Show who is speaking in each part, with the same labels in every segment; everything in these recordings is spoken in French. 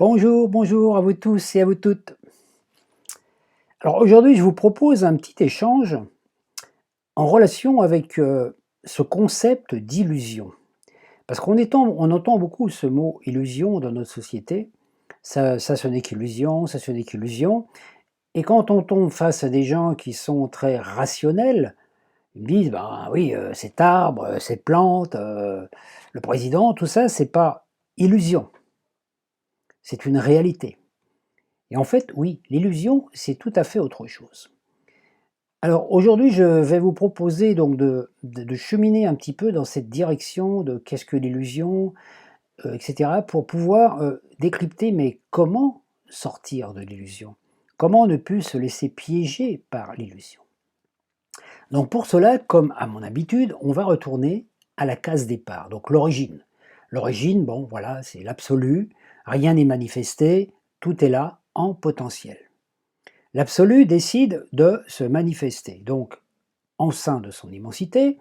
Speaker 1: Bonjour, bonjour à vous tous et à vous toutes. Alors aujourd'hui, je vous propose un petit échange en relation avec ce concept d'illusion. Parce on entend beaucoup ce mot illusion dans notre société. Ça ce n'est qu'illusion, ça ce n'est qu'illusion. Et quand on tombe face à des gens qui sont très rationnels, ils me disent, ben oui, cet arbre, cette plante, le président, tout ça, c'est pas illusion, c'est une réalité. Et en fait, oui, l'illusion, c'est tout à fait autre chose. Alors aujourd'hui, je vais vous proposer donc de cheminer un petit peu dans cette direction de qu'est-ce que l'illusion, et cetera, pour pouvoir, décrypter, mais comment sortir de l'illusion? Comment ne plus se laisser piéger par l'illusion? Donc pour cela, comme à mon habitude, on va retourner à la case départ, donc l'origine. L'origine, bon voilà, c'est l'absolu, rien n'est manifesté, tout est là en potentiel. L'absolu décide de se manifester. Donc, en sein de son immensité,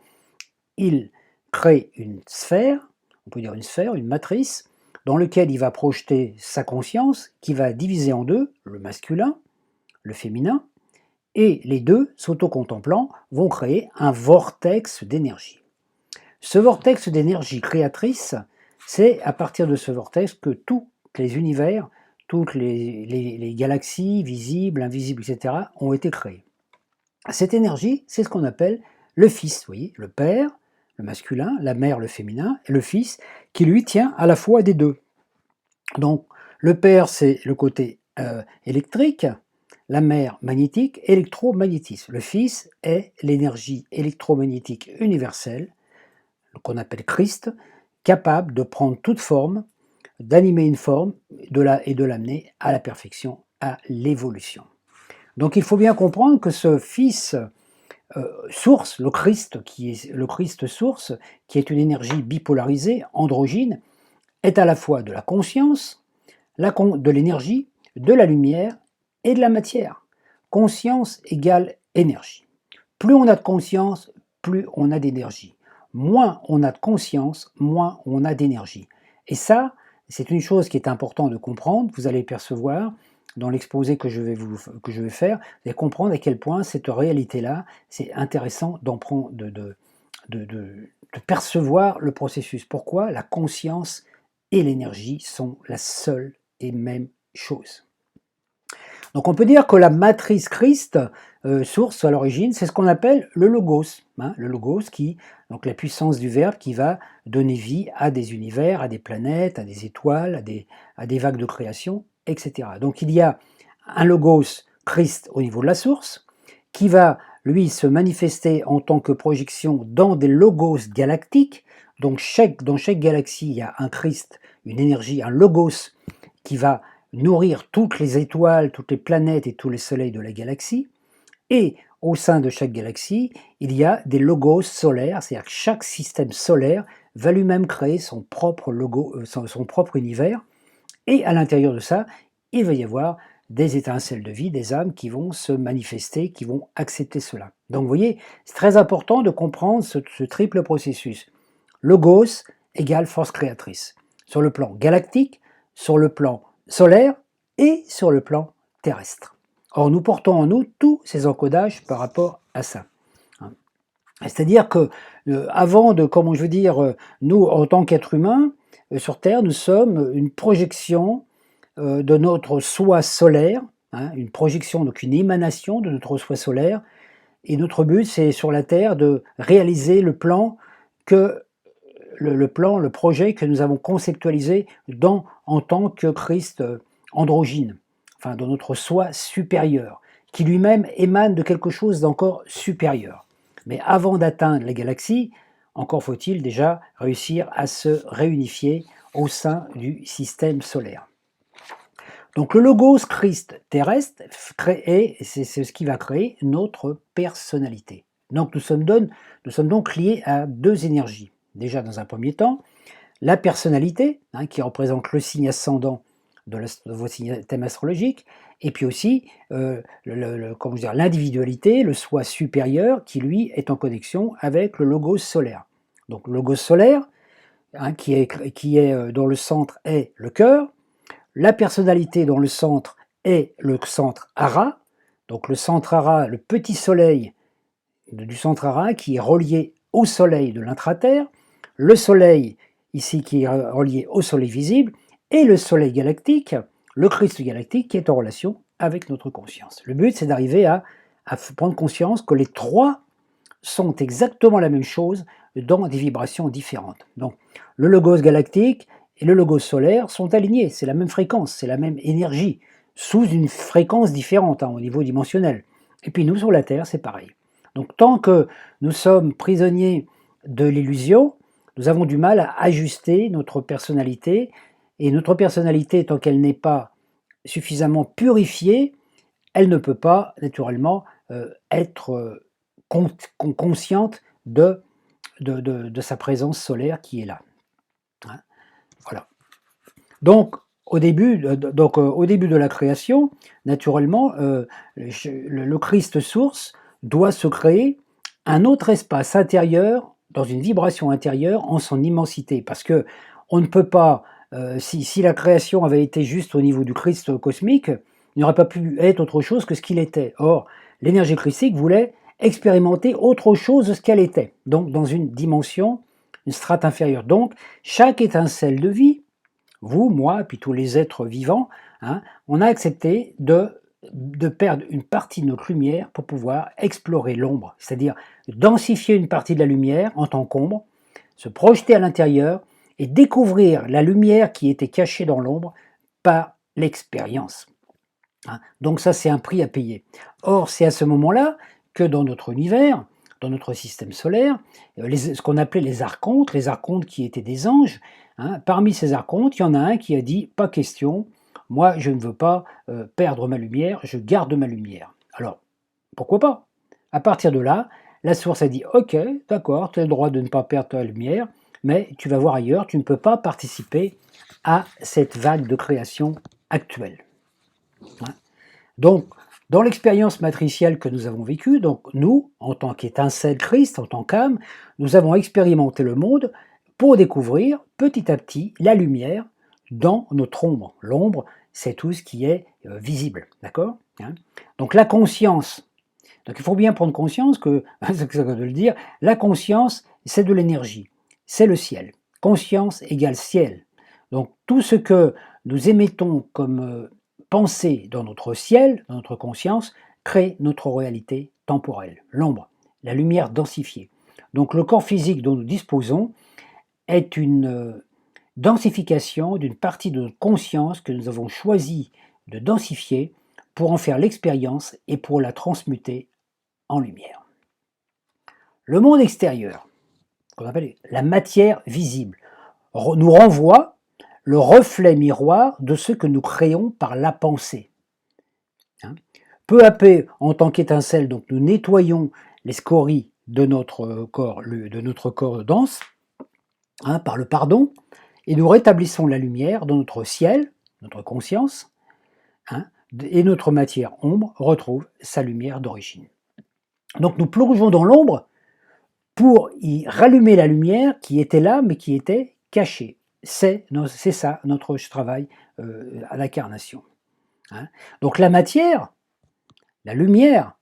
Speaker 1: il crée une sphère, on peut dire une sphère, une matrice, dans laquelle il va projeter sa conscience, qui va diviser en deux, le masculin, le féminin, et les deux, s'autocontemplant, vont créer un vortex d'énergie. Ce vortex d'énergie créatrice, c'est à partir de ce vortex que tous les univers, toutes les galaxies visibles, invisibles, etc., ont été créées. Cette énergie, c'est ce qu'on appelle le Fils, vous voyez, le Père, le masculin, la Mère, le féminin, et le Fils, qui lui tient à la fois des deux. Donc, le Père, c'est le côté électrique, la Mère, magnétique, électromagnétisme. Le Fils est l'énergie électromagnétique universelle, qu'on appelle Christ, capable de prendre toute forme, d'animer une forme et de l'amener à la perfection, à l'évolution. Donc il faut bien comprendre que ce Fils source, le Christ, qui est le Christ source, qui est une énergie bipolarisée, androgyne, est à la fois de la conscience, de l'énergie, de la lumière et de la matière. Conscience égale énergie. Plus on a de conscience, plus on a d'énergie. Moins on a de conscience, moins on a d'énergie. Et ça, c'est une chose qui est importante de comprendre. Vous allez percevoir dans l'exposé que je vais faire, vous allez comprendre à quel point cette réalité-là, c'est intéressant de percevoir le processus. Pourquoi la conscience et l'énergie sont la seule et même chose. Donc on peut dire que la matrice Christ, source à l'origine, c'est ce qu'on appelle le logos. Le logos qui, donc la puissance du verbe qui va donner vie à des univers, à des planètes, à des étoiles, à des vagues de création, etc. Donc il y a un logos Christ au niveau de la source, qui va lui se manifester en tant que projection dans des logos galactiques. Donc dans chaque galaxie, il y a un Christ, une énergie, un logos qui va nourrir toutes les étoiles, toutes les planètes et tous les soleils de la galaxie. Et au sein de chaque galaxie, il y a des logos solaires, c'est-à-dire que chaque système solaire va lui-même créer son propre logo, son propre univers. Et à l'intérieur de ça, il va y avoir des étincelles de vie, des âmes qui vont se manifester, qui vont accepter cela. Donc vous voyez, c'est très important de comprendre ce triple processus. Logos égale force créatrice. Sur le plan galactique, sur le plan solaire et sur le plan terrestre. Or, nous portons en nous tous ces encodages par rapport à ça. C'est-à-dire que, avant de, comment je veux dire, nous, en tant qu'êtres humains, sur Terre, nous sommes une projection de notre soi solaire, une projection, donc une émanation de notre soi solaire, et notre but, c'est sur la Terre de réaliser le plan le projet que nous avons conceptualisé en tant que Christ androgyne, enfin dans notre soi supérieur, qui lui-même émane de quelque chose d'encore supérieur. Mais avant d'atteindre les galaxies, encore faut-il déjà réussir à se réunifier au sein du système solaire. Donc le logos Christ terrestre, c'est ce qui va créer notre personnalité. Donc nous sommes donc liés à deux énergies. Déjà dans un premier temps, la personnalité, qui représente le signe ascendant de votre thème astrologique, et puis aussi l'individualité, le soi supérieur, qui lui est en connexion avec le logos solaire. Donc le logos solaire, dont le centre est le cœur, la personnalité dont le centre est le centre Ara, donc le centre Ara, le petit soleil du centre Ara qui est relié au soleil de l'intraterre, le soleil ici qui est relié au soleil visible, et le soleil galactique, le Christ galactique qui est en relation avec notre conscience. Le but, c'est d'arriver à prendre conscience que les trois sont exactement la même chose dans des vibrations différentes. Donc, le logos galactique et le logos solaire sont alignés, c'est la même fréquence, c'est la même énergie, sous une fréquence différente au niveau dimensionnel. Et puis nous, sur la Terre, c'est pareil. Donc, tant que nous sommes prisonniers de l'illusion, nous avons du mal à ajuster notre personnalité, et notre personnalité, tant qu'elle n'est pas suffisamment purifiée, elle ne peut pas, naturellement, être consciente de sa présence solaire qui est là. Hein, voilà. Donc, au début de la création, naturellement, le Christ source doit se créer un autre espace intérieur, dans une vibration intérieure, en son immensité. Parce que on ne peut pas, si la création avait été juste au niveau du Christ cosmique, il n'aurait pas pu être autre chose que ce qu'il était. Or, l'énergie christique voulait expérimenter autre chose de ce qu'elle était, donc dans une dimension, une strate inférieure. Donc, chaque étincelle de vie, vous, moi, puis tous les êtres vivants, on a accepté de perdre une partie de notre lumière pour pouvoir explorer l'ombre, c'est-à-dire densifier une partie de la lumière en tant qu'ombre, se projeter à l'intérieur et découvrir la lumière qui était cachée dans l'ombre par l'expérience. Donc ça, c'est un prix à payer. Or, c'est à ce moment-là que dans notre univers, dans notre système solaire, ce qu'on appelait les archontes qui étaient des anges, parmi ces archontes, il y en a un qui a dit « pas question, moi je ne veux pas perdre ma lumière, je garde ma lumière ». Alors, pourquoi pas? À partir de là, la source a dit « ok, d'accord, tu as le droit de ne pas perdre ta lumière, mais tu vas voir ailleurs, tu ne peux pas participer à cette vague de création actuelle ». Donc, dans l'expérience matricielle que nous avons vécue, donc nous, en tant qu'étincelle Christ, en tant qu'âme, nous avons expérimenté le monde pour découvrir petit à petit la lumière dans notre ombre. L'ombre, c'est tout ce qui est visible, d'accord? Donc la conscience, donc il faut bien prendre conscience que, c'est ça que je veux le dire, la conscience, c'est de l'énergie, c'est le ciel. Conscience égale ciel. Donc tout ce que nous émettons comme pensée dans notre ciel, dans notre conscience, crée notre réalité temporelle, l'ombre, la lumière densifiée. Donc le corps physique dont nous disposons est une densification d'une partie de notre conscience que nous avons choisi de densifier pour en faire l'expérience et pour la transmuter en lumière. Le monde extérieur, qu'on appelle la matière visible, nous renvoie le reflet miroir de ce que nous créons par la pensée. Peu à peu, en tant qu'étincelle, donc nous nettoyons les scories de notre corps dense, par le pardon, et nous rétablissons la lumière dans notre ciel, notre conscience, et notre matière ombre retrouve sa lumière d'origine. Donc nous plongeons dans l'ombre pour y rallumer la lumière qui était là, mais qui était cachée. C'est ça notre travail à l'incarnation. Donc la matière, la lumière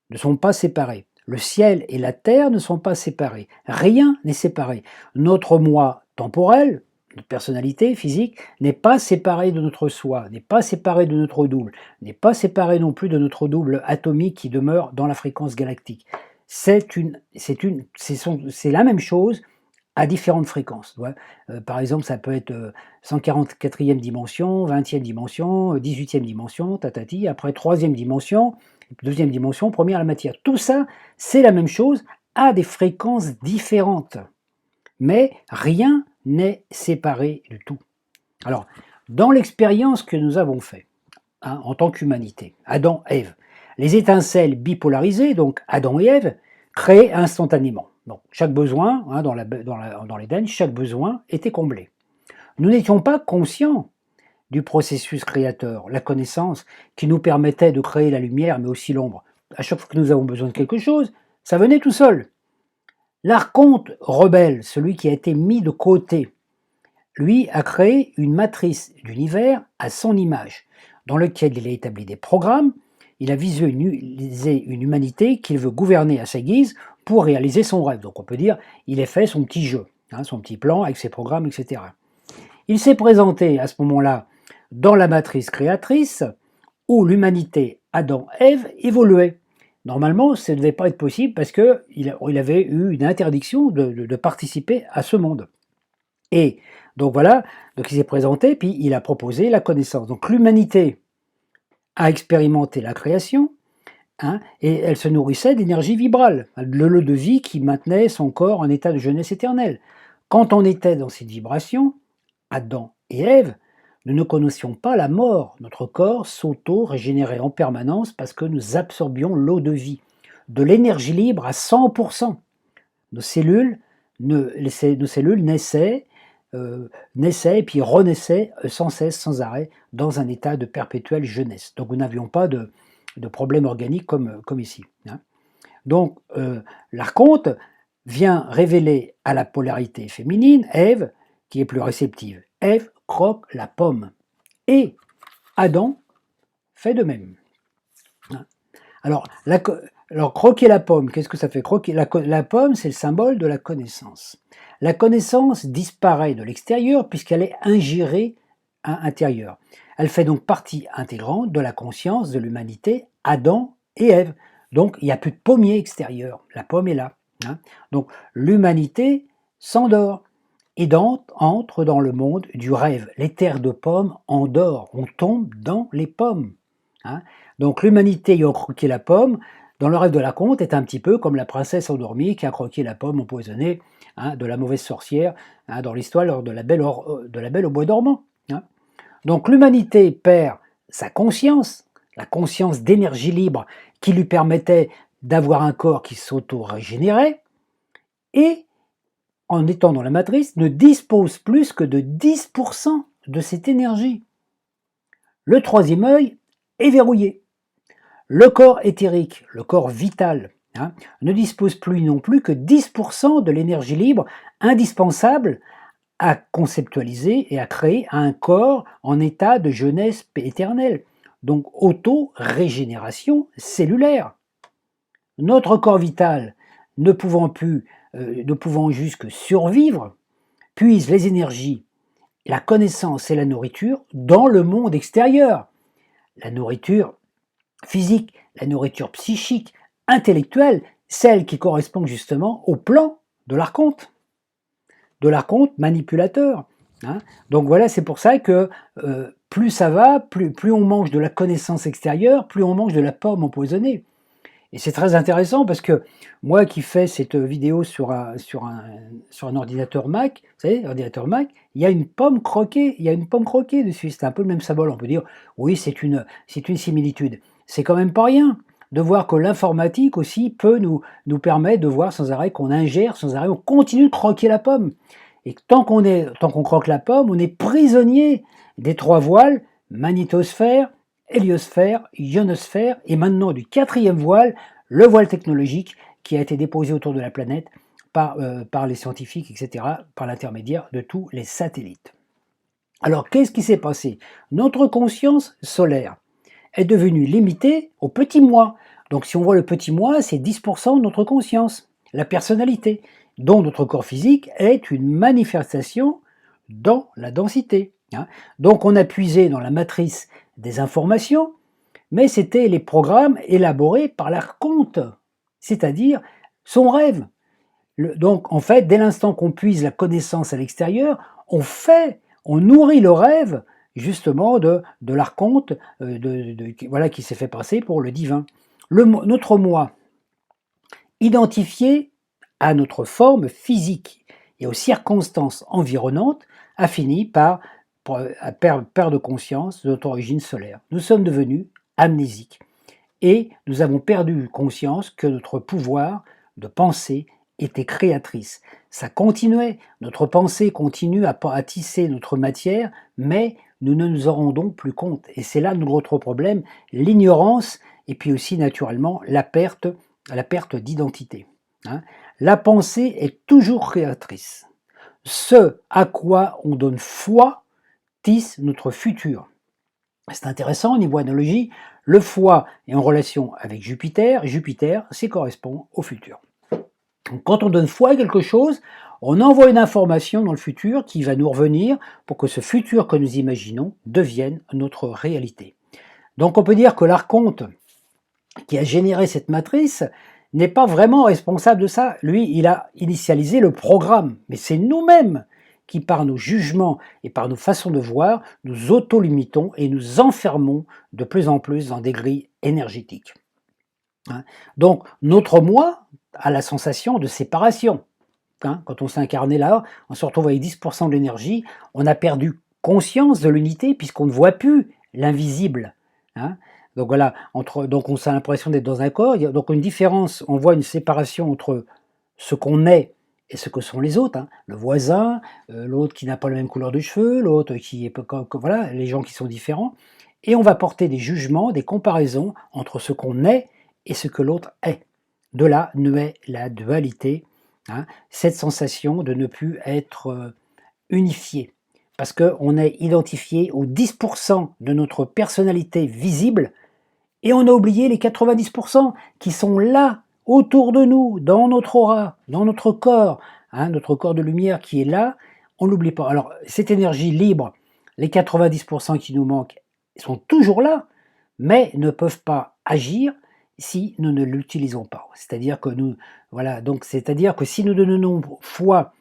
Speaker 1: ne sont pas séparés. Le ciel et la terre ne sont pas séparés. Rien n'est séparé. Notre moi temporel, notre personnalité physique, n'est pas séparé de notre soi, n'est pas séparé de notre double, n'est pas séparé non plus de notre double atomique qui demeure dans la fréquence galactique. C'est la même chose à différentes fréquences. Par exemple, ça peut être 144e dimension, 20e dimension, 18e dimension, tatati, après 3e dimension, 2e dimension, première la matière. Tout ça, c'est la même chose à des fréquences différentes. Mais rien n'est séparé du tout. Alors, dans l'expérience que nous avons faite, en tant qu'humanité, Adam, Ève, les étincelles bipolarisées, donc Adam et Ève, créent instantanément. Donc, chaque besoin, dans l'Éden, chaque besoin était comblé. Nous n'étions pas conscients du processus créateur, la connaissance qui nous permettait de créer la lumière, mais aussi l'ombre. À chaque fois que nous avons besoin de quelque chose, ça venait tout seul. L'archonte rebelle, celui qui a été mis de côté, lui, a créé une matrice d'univers à son image, dans lequel il a établi des programmes, il a visualisé une humanité qu'il veut gouverner à sa guise pour réaliser son rêve. Donc on peut dire, il a fait son petit jeu, son petit plan avec ses programmes, etc. Il s'est présenté à ce moment-là dans la matrice créatrice, où l'humanité Adam-Ève évoluait. Normalement, ça ne devait pas être possible parce qu'il avait eu une interdiction de participer à ce monde. Et donc voilà, donc il s'est présenté, puis il a proposé la connaissance. Donc l'humanité a expérimenté la création, et elle se nourrissait d'énergie vibrale, le lot de vie qui maintenait son corps en état de jeunesse éternelle. Quand on était dans cette vibration, Adam et Ève, nous ne connaissions pas la mort. Notre corps s'auto-régénérait en permanence parce que nous absorbions l'eau de vie, de l'énergie libre à 100%. Nos cellules naissaient et puis renaissaient sans cesse, sans arrêt, dans un état de perpétuelle jeunesse. Donc nous n'avions pas de problème organique comme ici. Donc l'archonte vient révéler à la polarité féminine, Ève, qui est plus réceptive. Ève croque la pomme. Et Adam fait de même. Alors, croquer la pomme, qu'est-ce que ça fait? Croquer la pomme, c'est le symbole de la connaissance. La connaissance disparaît de l'extérieur puisqu'elle est ingérée à l'intérieur. Elle fait donc partie intégrante de la conscience de l'humanité, Adam et Ève. Donc, il n'y a plus de pommier extérieur. La pomme est là. Donc, l'humanité s'endort et entre dans le monde du rêve. Les terres de pommes endort. On tombe dans les pommes. Donc, l'humanité ayant croqué la pomme, dans le rêve de l'archonte, est un petit peu comme la princesse endormie qui a croqué la pomme empoisonnée de la mauvaise sorcière dans l'histoire de la Belle au bois dormant. Donc l'humanité perd sa conscience, la conscience d'énergie libre qui lui permettait d'avoir un corps qui s'auto-régénérait, et en étant dans la matrice, ne dispose plus que de 10% de cette énergie. Le troisième œil est verrouillé. Le corps éthérique, le corps vital, ne dispose plus non plus que 10% de l'énergie libre indispensable à conceptualiser et à créer un corps en état de jeunesse éternelle, donc auto-régénération cellulaire. Notre corps vital, ne pouvant juste que survivre, puise les énergies, la connaissance et la nourriture dans le monde extérieur. La nourriture physique, la nourriture psychique, intellectuelle, celle qui correspond justement au plan de l'archonte manipulateur. Donc voilà, c'est pour ça que plus ça va, plus on mange de la connaissance extérieure, plus on mange de la pomme empoisonnée. Et c'est très intéressant parce que moi qui fais cette vidéo sur un ordinateur Mac, vous savez, ordinateur Mac, il y a une pomme croquée, dessus. C'est un peu le même symbole. On peut dire, oui, c'est une similitude. C'est quand même pas rien de voir que l'informatique aussi peut nous permettre de voir sans arrêt qu'on ingère, sans arrêt, on continue de croquer la pomme. Et tant qu'on croque la pomme, on est prisonnier des trois voiles, magnétosphère, héliosphère, ionosphère, et maintenant du quatrième voile, le voile technologique qui a été déposé autour de la planète par les scientifiques, etc., par l'intermédiaire de tous les satellites. Alors, qu'est-ce qui s'est passé? Notre conscience solaire est devenue limitée au petit moi. Donc, si on voit le petit moi, c'est 10% de notre conscience, la personnalité, dont notre corps physique est une manifestation dans la densité. Donc, on a puisé dans la matrice des informations, mais c'était les programmes élaborés par l'archonte, c'est-à-dire son rêve. Donc en fait, dès l'instant qu'on puise la connaissance à l'extérieur, on nourrit le rêve justement de l'archonte qui s'est fait passer pour le divin. Notre moi, identifié à notre forme physique et aux circonstances environnantes, a fini par perdre conscience de notre origine solaire. Nous sommes devenus amnésiques et nous avons perdu conscience que notre pouvoir de penser était créatrice. Ça continuait, notre pensée continue à tisser notre matière, mais nous ne nous en rendons plus compte. Et c'est là notre problème, l'ignorance et puis aussi naturellement la perte d'identité. La pensée est toujours créatrice. Ce à quoi on donne foi tisse notre futur. C'est intéressant au niveau analogie, le foie est en relation avec Jupiter, Jupiter, c'est correspond au futur. Donc, quand on donne foi à quelque chose, on envoie une information dans le futur qui va nous revenir pour que ce futur que nous imaginons devienne notre réalité. Donc on peut dire que l'archonte qui a généré cette matrice n'est pas vraiment responsable de ça. Lui, il a initialisé le programme, mais c'est nous-mêmes qui, par nos jugements et par nos façons de voir, nous auto-limitons et nous enfermons de plus en plus dans des grilles énergétiques. Donc, notre moi a la sensation de séparation. Quand on s'est incarné là, on se retrouve avec 10% de l'énergie, on a perdu conscience de l'unité puisqu'on ne voit plus l'invisible. Donc voilà, donc on a l'impression d'être dans un corps, il y a donc une différence, on voit une séparation entre ce qu'on est et ce que sont les autres, le voisin, l'autre qui n'a pas la même couleur de cheveux, l'autre qui est voilà, les gens qui sont différents, et on va porter des jugements, des comparaisons entre ce qu'on est et ce que l'autre est. De là naît la dualité, cette sensation de ne plus être unifié, parce qu'on est identifié aux 10% de notre personnalité visible, et on a oublié les 90% qui sont là, autour de nous, dans notre aura, dans notre corps de lumière qui est là, on ne l'oublie pas. Alors, cette énergie libre, les 90% qui nous manquent, sont toujours là, mais ne peuvent pas agir si nous ne l'utilisons pas. C'est-à-dire que c'est-à-dire que si nous donnons foi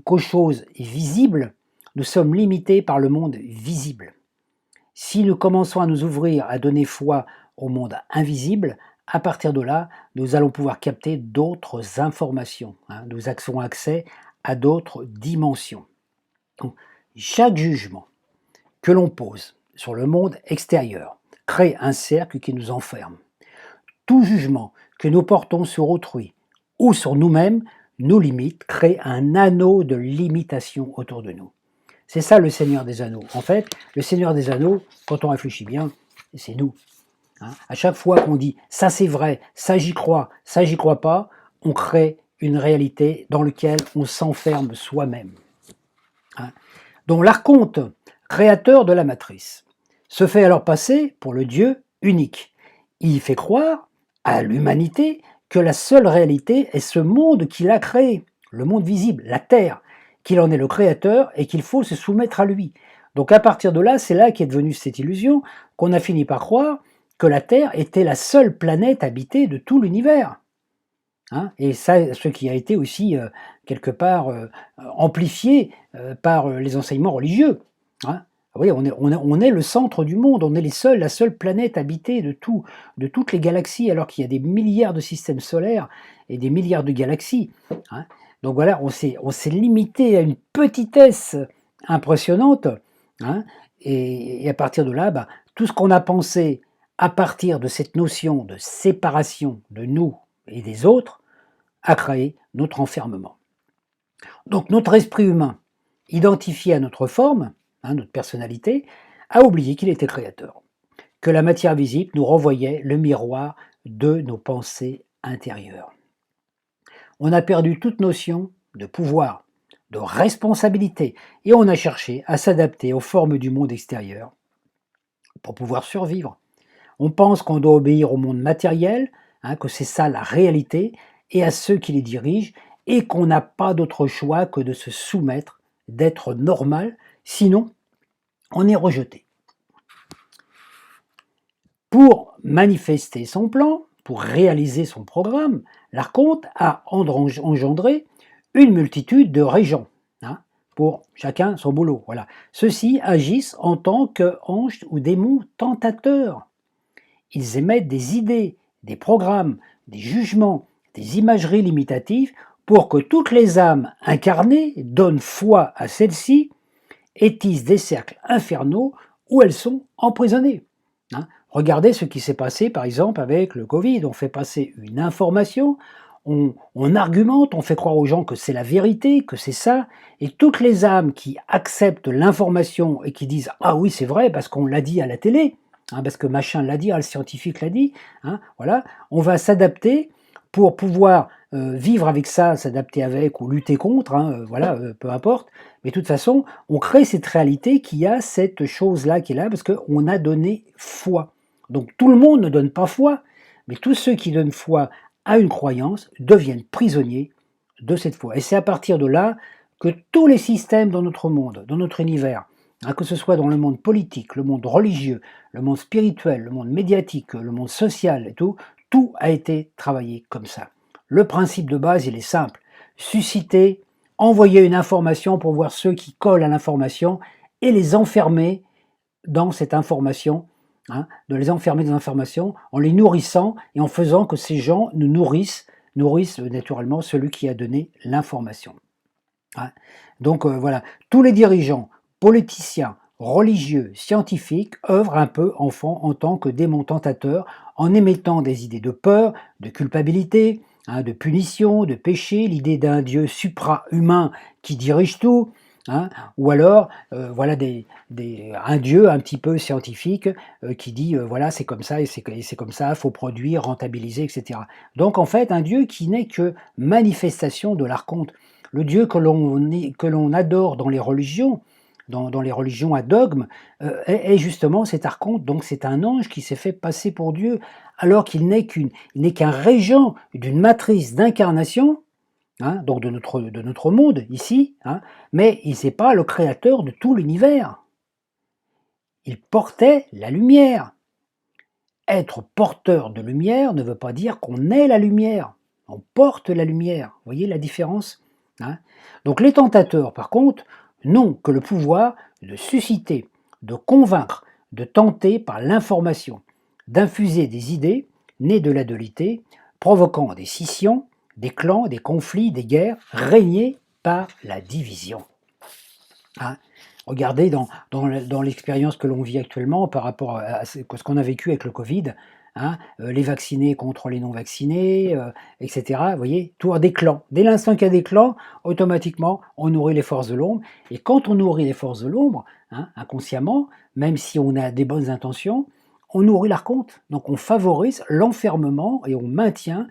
Speaker 1: qu'aux choses visibles, nous sommes limités par le monde visible. Si nous commençons à nous ouvrir, à donner foi au monde invisible, à partir de là, nous allons pouvoir capter d'autres informations. Nous avons accès à d'autres dimensions. Donc, chaque jugement que l'on pose sur le monde extérieur crée un cercle qui nous enferme. Tout jugement que nous portons sur autrui ou sur nous-mêmes nous limite, crée un anneau de limitation autour de nous. C'est ça le Seigneur des Anneaux. En fait, le Seigneur des Anneaux, quand on réfléchit bien, c'est nous. À chaque fois qu'on dit « ça c'est vrai, ça j'y crois pas », on crée une réalité dans laquelle on s'enferme soi-même. Donc l'archonte, créateur de la matrice, se fait alors passer pour le Dieu unique. Il fait croire à l'humanité que la seule réalité est ce monde qu'il a créé, le monde visible, la Terre, qu'il en est le créateur et qu'il faut se soumettre à lui. Donc à partir de là, c'est là qu'est devenue cette illusion qu'on a fini par croire que la Terre était la seule planète habitée de tout l'univers. Et ça, ce qui a été aussi quelque part amplifié par les enseignements religieux. Oui, on est le centre du monde, on est la seule planète habitée de toutes les galaxies, alors qu'il y a des milliards de systèmes solaires et des milliards de galaxies. Donc voilà, on s'est limité à une petitesse impressionnante, et à partir de là, tout ce qu'on a pensé à partir de cette notion de séparation de nous et des autres a créé notre enfermement. Donc notre esprit humain, identifié à notre forme, notre personnalité, a oublié qu'il était créateur, que la matière visible nous renvoyait le miroir de nos pensées intérieures. On a perdu toute notion de pouvoir, de responsabilité, et on a cherché à s'adapter aux formes du monde extérieur pour pouvoir survivre. On pense qu'on doit obéir au monde matériel, que c'est ça la réalité, et à ceux qui les dirigent, et qu'on n'a pas d'autre choix que de se soumettre, d'être normal, sinon on est rejeté. Pour manifester son plan, pour réaliser son programme, l'archonte a engendré une multitude de régents, pour chacun son boulot. Voilà. Ceux-ci agissent en tant qu'anges ou démons tentateurs. Ils émettent des idées, des programmes, des jugements, des imageries limitatives pour que toutes les âmes incarnées donnent foi à celles-ci et tissent des cercles infernaux où elles sont emprisonnées. Regardez ce qui s'est passé par exemple avec le Covid. On fait passer une information, on argumente, on fait croire aux gens que c'est la vérité, que c'est ça, et toutes les âmes qui acceptent l'information et qui disent « Ah oui, c'est vrai, parce qu'on l'a dit à la télé », parce que machin l'a dit, le scientifique l'a dit, voilà, on va s'adapter pour pouvoir vivre avec ça, s'adapter avec ou lutter contre, hein, voilà, peu importe. Mais de toute façon, on crée cette réalité qui a cette chose-là qui est là parce qu'on a donné foi. Donc tout le monde ne donne pas foi, mais tous ceux qui donnent foi à une croyance deviennent prisonniers de cette foi. Et c'est à partir de là que tous les systèmes dans notre monde, dans notre univers, hein, que ce soit dans le monde politique, le monde religieux, le monde spirituel, le monde médiatique, le monde social et tout a été travaillé comme ça. Le principe de base, il est simple. Susciter, envoyer une information pour voir ceux qui collent à l'information et les enfermer dans cette information, hein, de les enfermer dans l'information en les nourrissant et en faisant que ces gens nous nourrissent naturellement celui qui a donné l'information. Hein. Donc voilà, tous les dirigeants, politiciens, religieux, scientifiques œuvrent un peu en tant que démons tentateurs en émettant des idées de peur, de culpabilité, hein, de punition, de péché, l'idée d'un Dieu supra-humain qui dirige tout, hein, ou alors voilà un Dieu un petit peu scientifique qui dit voilà c'est comme ça et c'est comme ça, il faut produire, rentabiliser, etc. Donc en fait un Dieu qui n'est que manifestation de l'archonte. Le Dieu que l'on adore dans les religions à dogme, est justement cet archonte, donc c'est un ange qui s'est fait passer pour Dieu, alors qu'il n'est qu'un régent d'une matrice d'incarnation, hein, donc de notre monde ici, hein, mais il n'est pas le créateur de tout l'univers. Il portait la lumière. Être porteur de lumière ne veut pas dire qu'on est la lumière. On porte la lumière. Vous voyez la différence, hein? Donc les tentateurs, par contre, n'ont que le pouvoir de susciter, de convaincre, de tenter par l'information, d'infuser des idées nées de la dualité, provoquant des scissions, des clans, des conflits, des guerres, régnés par la division. Hein? Regardez dans l'expérience que l'on vit actuellement par rapport à ce qu'on a vécu avec le Covid, hein, les vaccinés contre les non-vaccinés, etc. Vous voyez, tout a des clans. Dès l'instant qu'il y a des clans, automatiquement, on nourrit les forces de l'ombre. Et quand on nourrit les forces de l'ombre, hein, inconsciemment, même si on a des bonnes intentions, on nourrit l'archonte. Donc on favorise l'enfermement et on maintient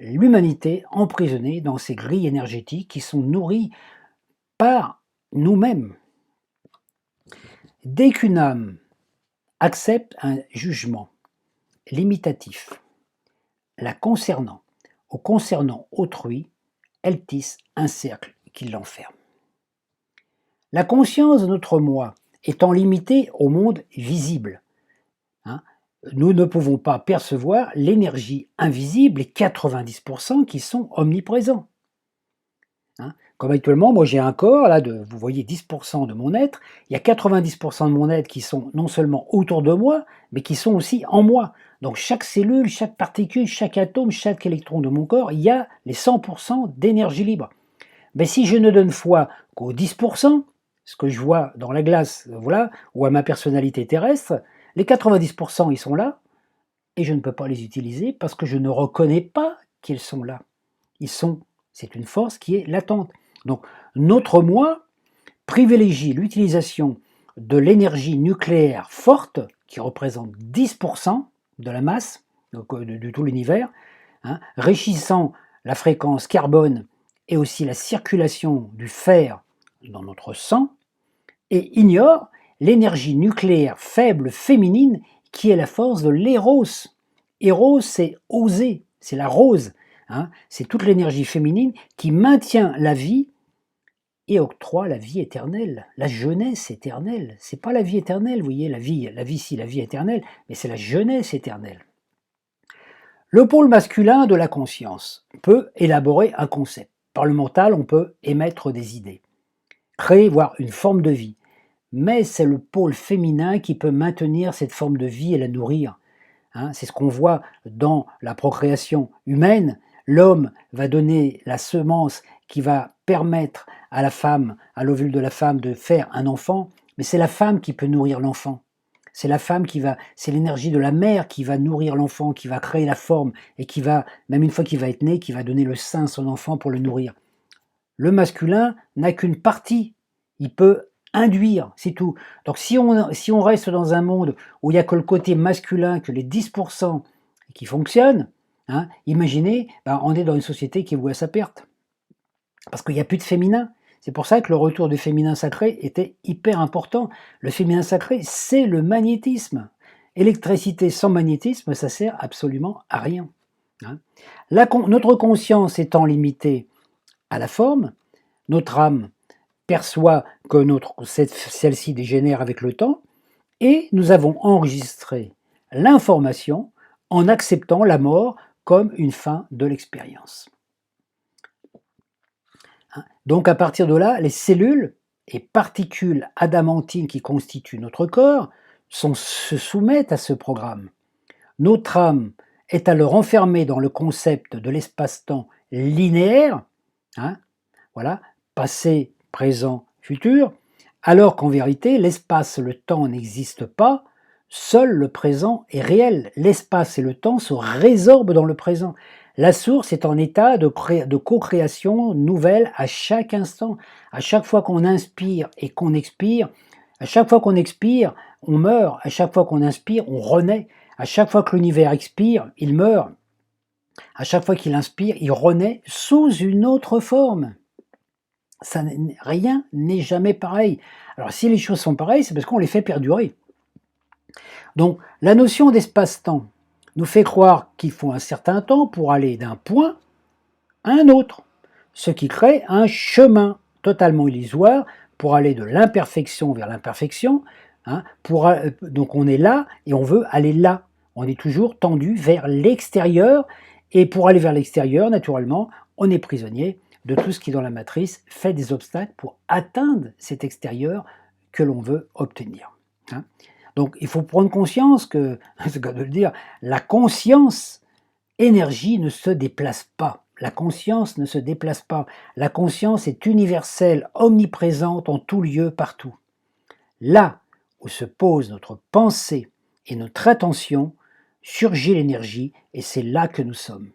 Speaker 1: l'humanité emprisonnée dans ces grilles énergétiques qui sont nourries par nous-mêmes. Dès qu'une âme accepte un jugement limitatif la concernant ou concernant autrui, elle tisse un cercle qui l'enferme. La conscience de notre moi étant limitée au monde visible, hein, nous ne pouvons pas percevoir l'énergie invisible, les 90% qui sont omniprésents. Hein. Comme actuellement, moi j'ai un corps, là, vous voyez 10% de mon être, il y a 90% de mon être qui sont non seulement autour de moi, mais qui sont aussi en moi. Donc chaque cellule, chaque particule, chaque atome, chaque électron de mon corps, il y a les 100% d'énergie libre. Mais si je ne donne foi qu'aux 10%, ce que je vois dans la glace, voilà, ou à ma personnalité terrestre, les 90% ils sont là, et je ne peux pas les utiliser parce que je ne reconnais pas qu'ils sont là. C'est une force qui est latente. Donc notre moi privilégie l'utilisation de l'énergie nucléaire forte, qui représente 10% de la masse de tout l'univers, hein, enrichissant la fréquence carbone et aussi la circulation du fer dans notre sang, et ignore l'énergie nucléaire faible féminine qui est la force de l'éros. Éros, c'est oser, c'est la rose, hein, c'est toute l'énergie féminine qui maintient la vie et octroie la vie éternelle, la jeunesse éternelle. C'est pas la vie éternelle, vous voyez, la vie si la vie éternelle, mais c'est la jeunesse éternelle. Le pôle masculin de la conscience peut élaborer un concept. Par le mental, on peut émettre des idées, créer, voire une forme de vie. Mais c'est le pôle féminin qui peut maintenir cette forme de vie et la nourrir. Hein, c'est ce qu'on voit dans la procréation humaine. L'homme va donner la semence qui va permettre à la femme, à l'ovule de la femme, de faire un enfant, mais c'est la femme qui peut nourrir l'enfant. C'est la femme c'est l'énergie de la mère qui va nourrir l'enfant, qui va créer la forme et qui va, même une fois qu'il va être né, qui va donner le sein à son enfant pour le nourrir. Le masculin n'a qu'une partie. Il peut induire, c'est tout. Donc si on reste dans un monde où il n'y a que le côté masculin, que les 10% qui fonctionnent, hein. Imaginez, ben, on est dans une société qui est vouée à sa perte, parce qu'il n'y a plus de féminin. C'est pour ça que le retour du féminin sacré était hyper important. Le féminin sacré, c'est le magnétisme. Électricité sans magnétisme, ça sert absolument à rien, hein. Notre conscience étant limitée à la forme, notre âme perçoit que celle-ci dégénère avec le temps, et nous avons enregistré l'information en acceptant la mort comme une fin de l'expérience. Donc à partir de là, les cellules et particules adamantines qui constituent notre corps se soumettent à ce programme. Notre âme est alors enfermée dans le concept de l'espace-temps linéaire, hein, voilà, passé, présent, futur, alors qu'en vérité, l'espace et le temps n'existent pas, seul le présent est réel. L'espace et le temps se résorbent dans le présent. La source est en état de co-création nouvelle à chaque instant. À chaque fois qu'on inspire et qu'on expire, à chaque fois qu'on expire, on meurt. À chaque fois qu'on inspire, on renaît. À chaque fois que l'univers expire, il meurt. À chaque fois qu'il inspire, il renaît sous une autre forme. Rien n'est jamais pareil. Alors si les choses sont pareilles, c'est parce qu'on les fait perdurer. Donc la notion d'espace-temps nous fait croire qu'il faut un certain temps pour aller d'un point à un autre, ce qui crée un chemin totalement illusoire pour aller de l'imperfection vers l'imperfection, hein, donc on est là et on veut aller là. On est toujours tendu vers l'extérieur, et pour aller vers l'extérieur, naturellement, on est prisonnier de tout ce qui, dans la matrice, fait des obstacles pour atteindre cet extérieur que l'on veut obtenir, hein. Donc il faut prendre conscience que, c'est le cas de le dire, la conscience, énergie, ne se déplace pas. La conscience ne se déplace pas. La conscience est universelle, omniprésente en tout lieu, partout. Là où se pose notre pensée et notre attention, surgit l'énergie, et c'est là que nous sommes.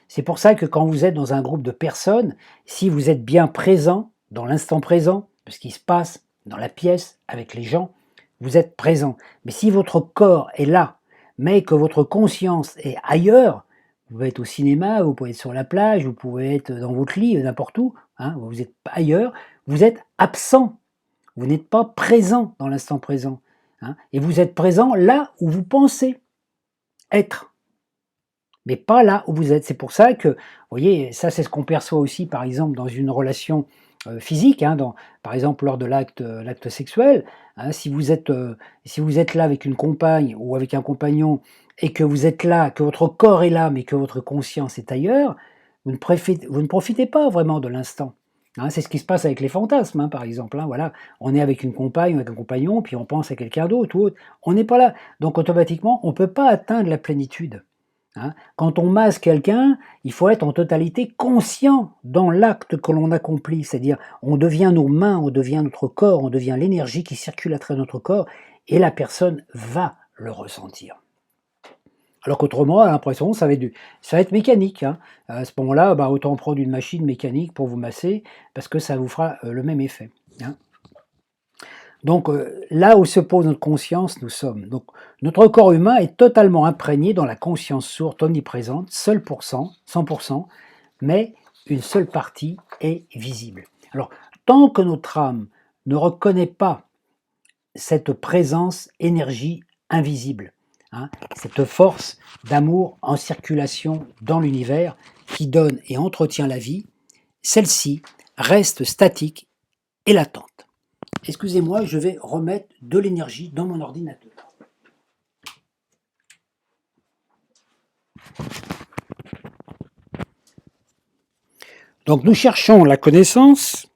Speaker 1: C'est pour ça que quand vous êtes dans un groupe de personnes, si vous êtes bien présent, dans l'instant présent, de ce qui se passe dans la pièce, avec les gens, vous êtes présent. Mais si votre corps est là, mais que votre conscience est ailleurs, vous pouvez être au cinéma, vous pouvez être sur la plage, vous pouvez être dans votre lit, n'importe où, hein, vous êtes ailleurs, vous êtes absent. Vous n'êtes pas présent dans l'instant présent, hein, et vous êtes présent là où vous pensez être, mais pas là où vous êtes. C'est pour ça que, vous voyez, ça c'est ce qu'on perçoit aussi par exemple dans une relation physique, hein, par exemple lors de l'acte sexuel, hein, si vous êtes là avec une compagne ou avec un compagnon et que vous êtes là, que votre corps est là mais que votre conscience est ailleurs, vous ne profitez pas vraiment de l'instant. Hein, c'est ce qui se passe avec les fantasmes, hein, par exemple. Hein, voilà, on est avec une compagne ou avec un compagnon, puis on pense à quelqu'un d'autre ou autre. On n'est pas là. Donc automatiquement, on ne peut pas atteindre la plénitude, hein. Quand on masse quelqu'un, il faut être en totalité conscient dans l'acte que l'on accomplit. C'est-à-dire, on devient nos mains, on devient notre corps, on devient l'énergie qui circule à travers notre corps, et la personne va le ressentir. Alors qu'autrement, à l'impression, ça va être mécanique, hein. À ce moment-là, autant prendre une machine mécanique pour vous masser, parce que ça vous fera le même effet, hein. Donc là où se pose notre conscience, nous sommes. Donc notre corps humain est totalement imprégné dans la conscience sourde omniprésente, seul pour 100%, mais une seule partie est visible. Alors tant que notre âme ne reconnaît pas cette présence, énergie invisible, hein, cette force d'amour en circulation dans l'univers qui donne et entretient la vie, celle-ci reste statique et latente. Excusez-moi, je vais remettre de l'énergie dans mon ordinateur. Donc nous cherchons la connaissance,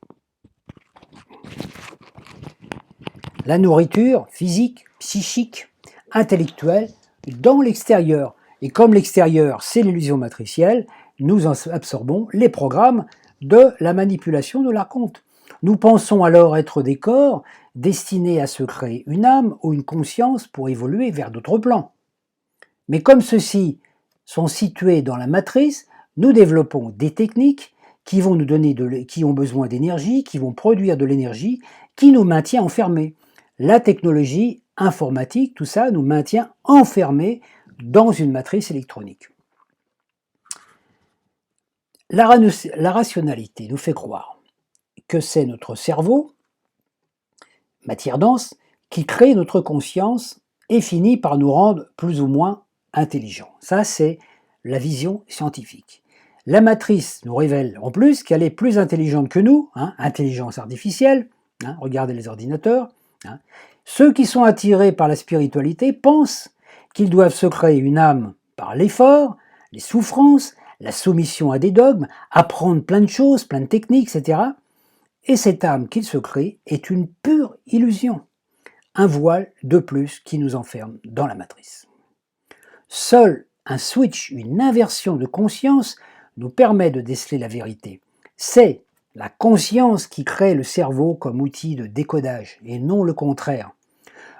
Speaker 1: la nourriture physique, psychique, intellectuelle, dans l'extérieur. Et comme l'extérieur, c'est l'illusion matricielle, nous absorbons les programmes de la manipulation de l'archonte. Nous pensons alors être des corps destinés à se créer une âme ou une conscience pour évoluer vers d'autres plans. Mais comme ceux-ci sont situés dans la matrice, nous développons des techniques qui vont nous donner qui ont besoin d'énergie, qui vont produire de l'énergie, qui nous maintient enfermés. La technologie informatique, tout ça nous maintient enfermés dans une matrice électronique. La rationalité nous fait croire que c'est notre cerveau, matière dense, qui crée notre conscience et finit par nous rendre plus ou moins intelligents. Ça, c'est la vision scientifique. La matrice nous révèle en plus qu'elle est plus intelligente que nous, intelligence artificielle, regardez les ordinateurs. Ceux qui sont attirés par la spiritualité pensent qu'ils doivent se créer une âme par l'effort, les souffrances, la soumission à des dogmes, apprendre plein de choses, plein de techniques, etc. Et cette âme qu'ils se créent est une pure illusion, un voile de plus qui nous enferme dans la matrice. Seul un switch, une inversion de conscience nous permet de déceler la vérité. C'est la conscience qui crée le cerveau comme outil de décodage et non le contraire.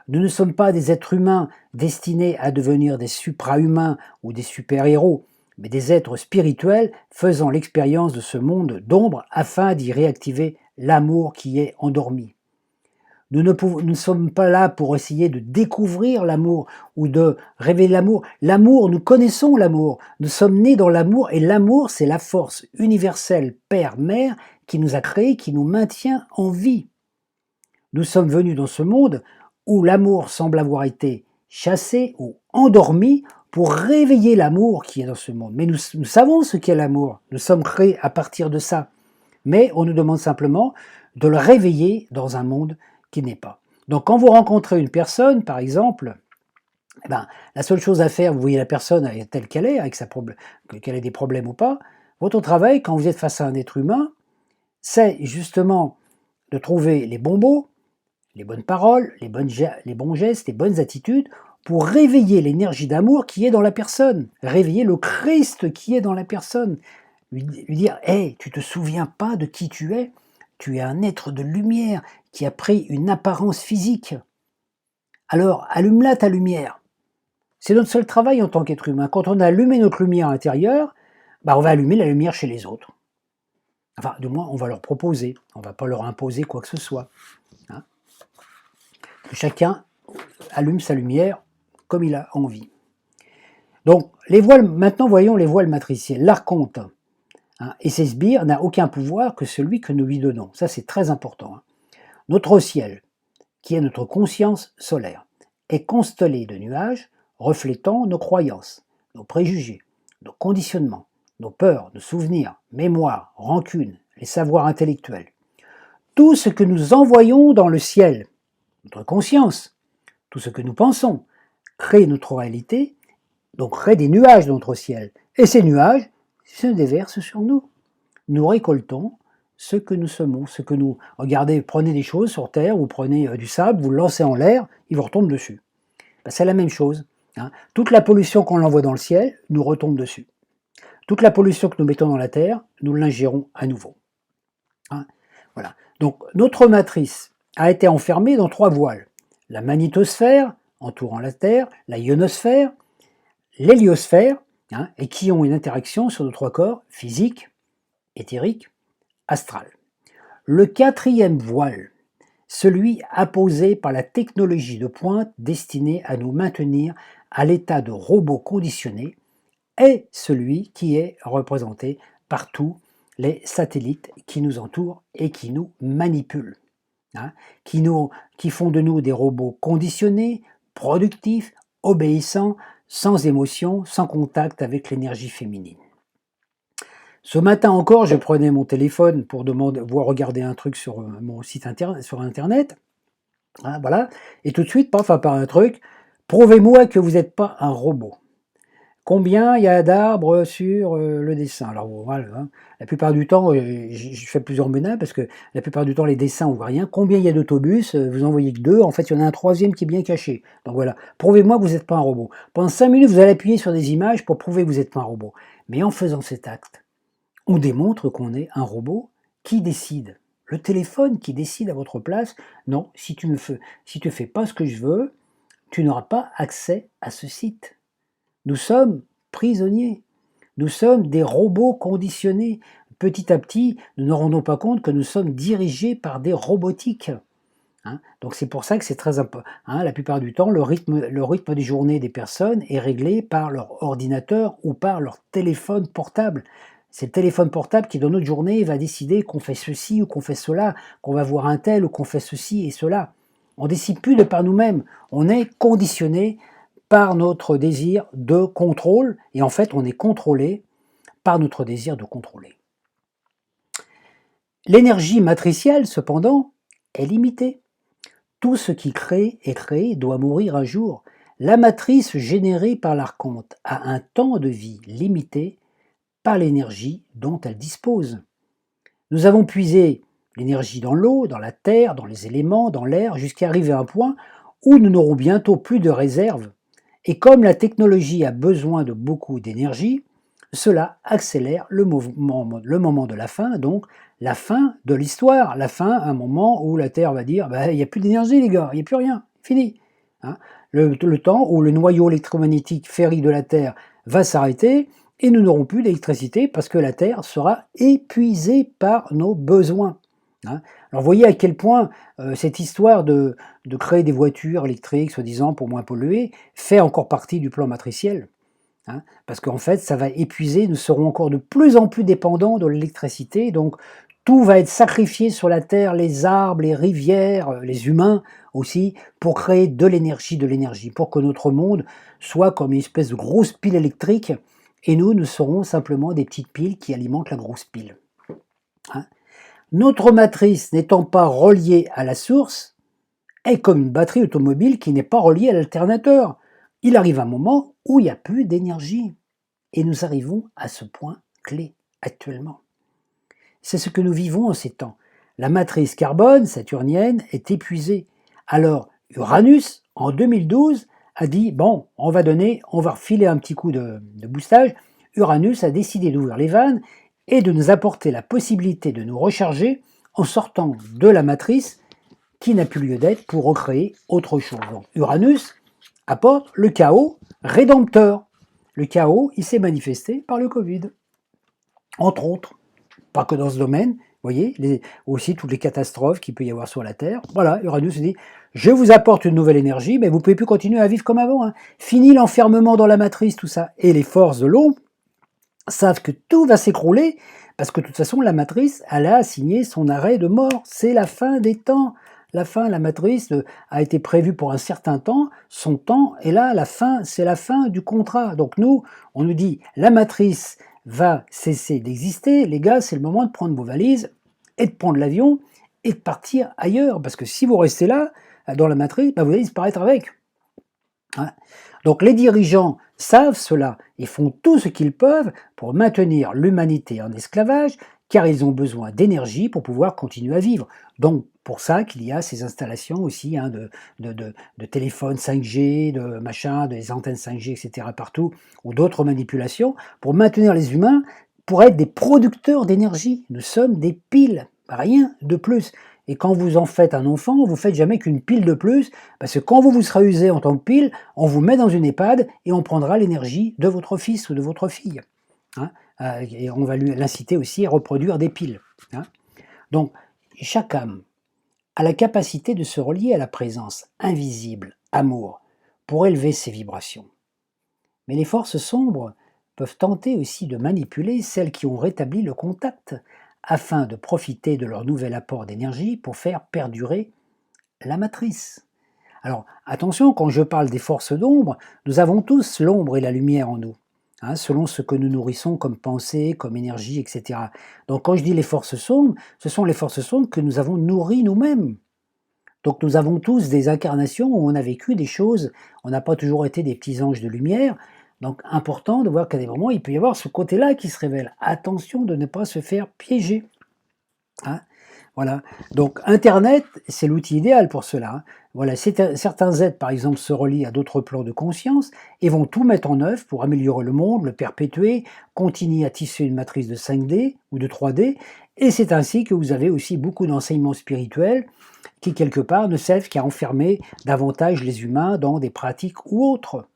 Speaker 1: Nous ne sommes pas des êtres humains destinés à devenir des supra-humains ou des super-héros, mais des êtres spirituels faisant l'expérience de ce monde d'ombre afin d'y réactiver l'amour qui est endormi. Nous ne sommes pas là pour essayer de découvrir l'amour ou de révéler l'amour. L'amour, nous connaissons l'amour. Nous sommes nés dans l'amour et l'amour, c'est la force universelle père-mère qui nous a créés, qui nous maintient en vie. Nous sommes venus dans ce monde où l'amour semble avoir été chassé ou endormi pour réveiller l'amour qui est dans ce monde. Mais nous savons ce qu'est l'amour. Nous sommes créés à partir de ça. Mais on nous demande simplement de le réveiller dans un monde qui n'est pas. Donc quand vous rencontrez une personne, par exemple, la seule chose à faire, vous voyez la personne telle qu'elle est, avec qu'elle ait des problèmes ou pas, votre travail, quand vous êtes face à un être humain, c'est justement de trouver les bons mots, les bonnes paroles, les bons gestes, les bonnes attitudes, pour réveiller l'énergie d'amour qui est dans la personne, réveiller le Christ qui est dans la personne, lui dire « Hey, tu te souviens pas de qui tu es ? Tu es un être de lumière qui a pris une apparence physique. Alors, allume-la ta lumière. » C'est notre seul travail en tant qu'être humain. Quand on a allumé notre lumière intérieure, on va allumer la lumière chez les autres. Enfin, du moins, on va leur proposer. On ne va pas leur imposer quoi que ce soit. Chacun allume sa lumière comme il a envie. Donc, les voiles, maintenant voyons les voiles matricielles. L'archonte et ses sbires n'a aucun pouvoir que celui que nous lui donnons. Ça, c'est très important. Notre ciel, qui est notre conscience solaire, est constellé de nuages reflétant nos croyances, nos préjugés, nos conditionnements, nos peurs, nos souvenirs, mémoires, rancunes, les savoirs intellectuels. Tout ce que nous envoyons dans le ciel, notre conscience, tout ce que nous pensons, crée notre réalité, donc crée des nuages dans notre ciel. Et ces nuages se déversent sur nous. Nous récoltons ce que nous semons, ce que nous... Regardez, prenez des choses sur Terre, vous prenez du sable, vous le lancez en l'air, il vous retombe dessus. C'est la même chose. Toute la pollution qu'on envoie dans le ciel nous retombe dessus. Toute la pollution que nous mettons dans la Terre, nous l'ingérons à nouveau. Voilà. Donc notre matrice a été enfermée dans 3 voiles. La magnétosphère, entourant la Terre, la ionosphère, l'héliosphère, et qui ont une interaction sur nos 3 corps, physique, éthérique, astral. Le 4e voile, celui apposé par la technologie de pointe destinée à nous maintenir à l'état de robot conditionné, est celui qui est représenté par tous les satellites qui nous entourent et qui nous manipulent, qui font de nous des robots conditionnés, productifs, obéissants, sans émotion, sans contact avec l'énergie féminine. Ce matin encore, je prenais mon téléphone pour regarder un truc sur mon site sur Internet. Voilà. Et tout de suite, paf, apparaît un truc. Prouvez-moi que vous n'êtes pas un robot. Combien il y a d'arbres sur le dessin? Alors voilà, la plupart du temps, je fais plusieurs menaces parce que la plupart du temps, les dessins, on voit rien. Combien il y a d'autobus? Vous en voyez que 2. En fait, il y en a un 3e qui est bien caché. Donc voilà, prouvez-moi que vous n'êtes pas un robot. Pendant 5 minutes, vous allez appuyer sur des images pour prouver que vous n'êtes pas un robot. Mais en faisant cet acte, on démontre qu'on est un robot qui décide. Le téléphone qui décide à votre place. Non, si tu ne fais pas ce que je veux, tu n'auras pas accès à ce site. Nous sommes prisonniers. Nous sommes des robots conditionnés. Petit à petit, nous ne nous rendons pas compte que nous sommes dirigés par des robotiques. Donc c'est pour ça que c'est très important. La plupart du temps, le rythme des journées des personnes est réglé par leur ordinateur ou par leur téléphone portable. C'est le téléphone portable qui, dans notre journée, va décider qu'on fait ceci ou qu'on fait cela, qu'on va voir un tel ou qu'on fait ceci et cela. On ne décide plus de par nous-mêmes. On est conditionné par notre désir de contrôle, et en fait, on est contrôlé par notre désir de contrôler. L'énergie matricielle, cependant, est limitée. Tout ce qui crée est créé doit mourir un jour. La matrice générée par l'archonte a un temps de vie limité par l'énergie dont elle dispose. Nous avons puisé l'énergie dans l'eau, dans la terre, dans les éléments, dans l'air, jusqu'à arriver à un point où nous n'aurons bientôt plus de réserve. Et comme la technologie a besoin de beaucoup d'énergie, cela accélère le moment de la fin, donc la fin de l'histoire, la fin, un moment où la Terre va dire il n'y a plus d'énergie les gars, il n'y a plus rien, fini. Hein, le temps où le noyau électromagnétique ferri de la Terre va s'arrêter et nous n'aurons plus d'électricité parce que la Terre sera épuisée par nos besoins. Hein. Alors vous voyez à quel point cette histoire de créer des voitures électriques, soi-disant pour moins polluer, fait encore partie du plan matriciel. Hein, parce qu'en fait, ça va épuiser, nous serons encore de plus en plus dépendants de l'électricité, donc tout va être sacrifié sur la Terre, les arbres, les rivières, les humains aussi, pour créer de l'énergie, pour que notre monde soit comme une espèce de grosse pile électrique, et nous serons simplement des petites piles qui alimentent la grosse pile. Hein. Notre matrice n'étant pas reliée à la source, est comme une batterie automobile qui n'est pas reliée à l'alternateur. Il arrive un moment où il n'y a plus d'énergie. Et nous arrivons à ce point clé actuellement. C'est ce que nous vivons en ces temps. La matrice carbone saturnienne est épuisée. Alors Uranus, en 2012, a dit bon, on va refiler un petit coup de boostage. Uranus a décidé d'ouvrir les vannes et de nous apporter la possibilité de nous recharger en sortant de la matrice qui n'a plus lieu d'être pour recréer autre chose. Donc Uranus apporte le chaos rédempteur. Le chaos, il s'est manifesté par le Covid, entre autres. Pas que dans ce domaine, vous voyez, aussi toutes les catastrophes qu'il peut y avoir sur la Terre. Voilà, Uranus dit, je vous apporte une nouvelle énergie, mais vous ne pouvez plus continuer à vivre comme avant. Hein. Fini l'enfermement dans la matrice, tout ça. Et les forces de l'ombre savent que tout va s'écrouler, parce que de toute façon, la matrice, elle a signé son arrêt de mort. C'est la fin des temps. La matrice a été prévue pour un certain temps, son temps, et là, la fin, c'est la fin du contrat. Donc nous, on nous dit, la matrice va cesser d'exister, les gars, c'est le moment de prendre vos valises et de prendre l'avion et de partir ailleurs, parce que si vous restez là, dans la matrice, vous allez disparaître avec. Hein. Donc les dirigeants savent cela et font tout ce qu'ils peuvent pour maintenir l'humanité en esclavage, car ils ont besoin d'énergie pour pouvoir continuer à vivre. Donc pour ça qu'il y a ces installations aussi de téléphones 5G, de machin, des antennes 5G, etc. partout, ou d'autres manipulations, pour maintenir les humains, pour être des producteurs d'énergie. Nous sommes des piles, rien de plus. Et quand vous en faites un enfant, vous ne faites jamais qu'une pile de plus, parce que quand vous serez usé en tant que pile, on vous met dans une EHPAD et on prendra l'énergie de votre fils ou de votre fille. Hein, et on va l'inciter aussi à reproduire des piles. Hein. Donc, chaque âme a la capacité de se relier à la présence invisible, amour, pour élever ses vibrations. Mais les forces sombres peuvent tenter aussi de manipuler celles qui ont rétabli le contact, afin de profiter de leur nouvel apport d'énergie pour faire perdurer la matrice. Alors attention, quand je parle des forces d'ombre, nous avons tous l'ombre et la lumière en nous, hein, selon ce que nous nourrissons comme pensée, comme énergie, etc. Donc quand je dis les forces sombres, ce sont les forces sombres que nous avons nourries nous-mêmes. Donc nous avons tous des incarnations où on a vécu des choses, on n'a pas toujours été des petits anges de lumière. Donc important de voir qu'à des moments, il peut y avoir ce côté-là qui se révèle. Attention de ne pas se faire piéger. Hein, voilà. Donc Internet, c'est l'outil idéal pour cela. Hein. Voilà. Certains êtres, par exemple, se relient à d'autres plans de conscience et vont tout mettre en œuvre pour améliorer le monde, le perpétuer, continuer à tisser une matrice de 5D ou de 3D. Et c'est ainsi que vous avez aussi beaucoup d'enseignements spirituels qui, quelque part, ne servent qu'à enfermer davantage les humains dans des pratiques ou autres.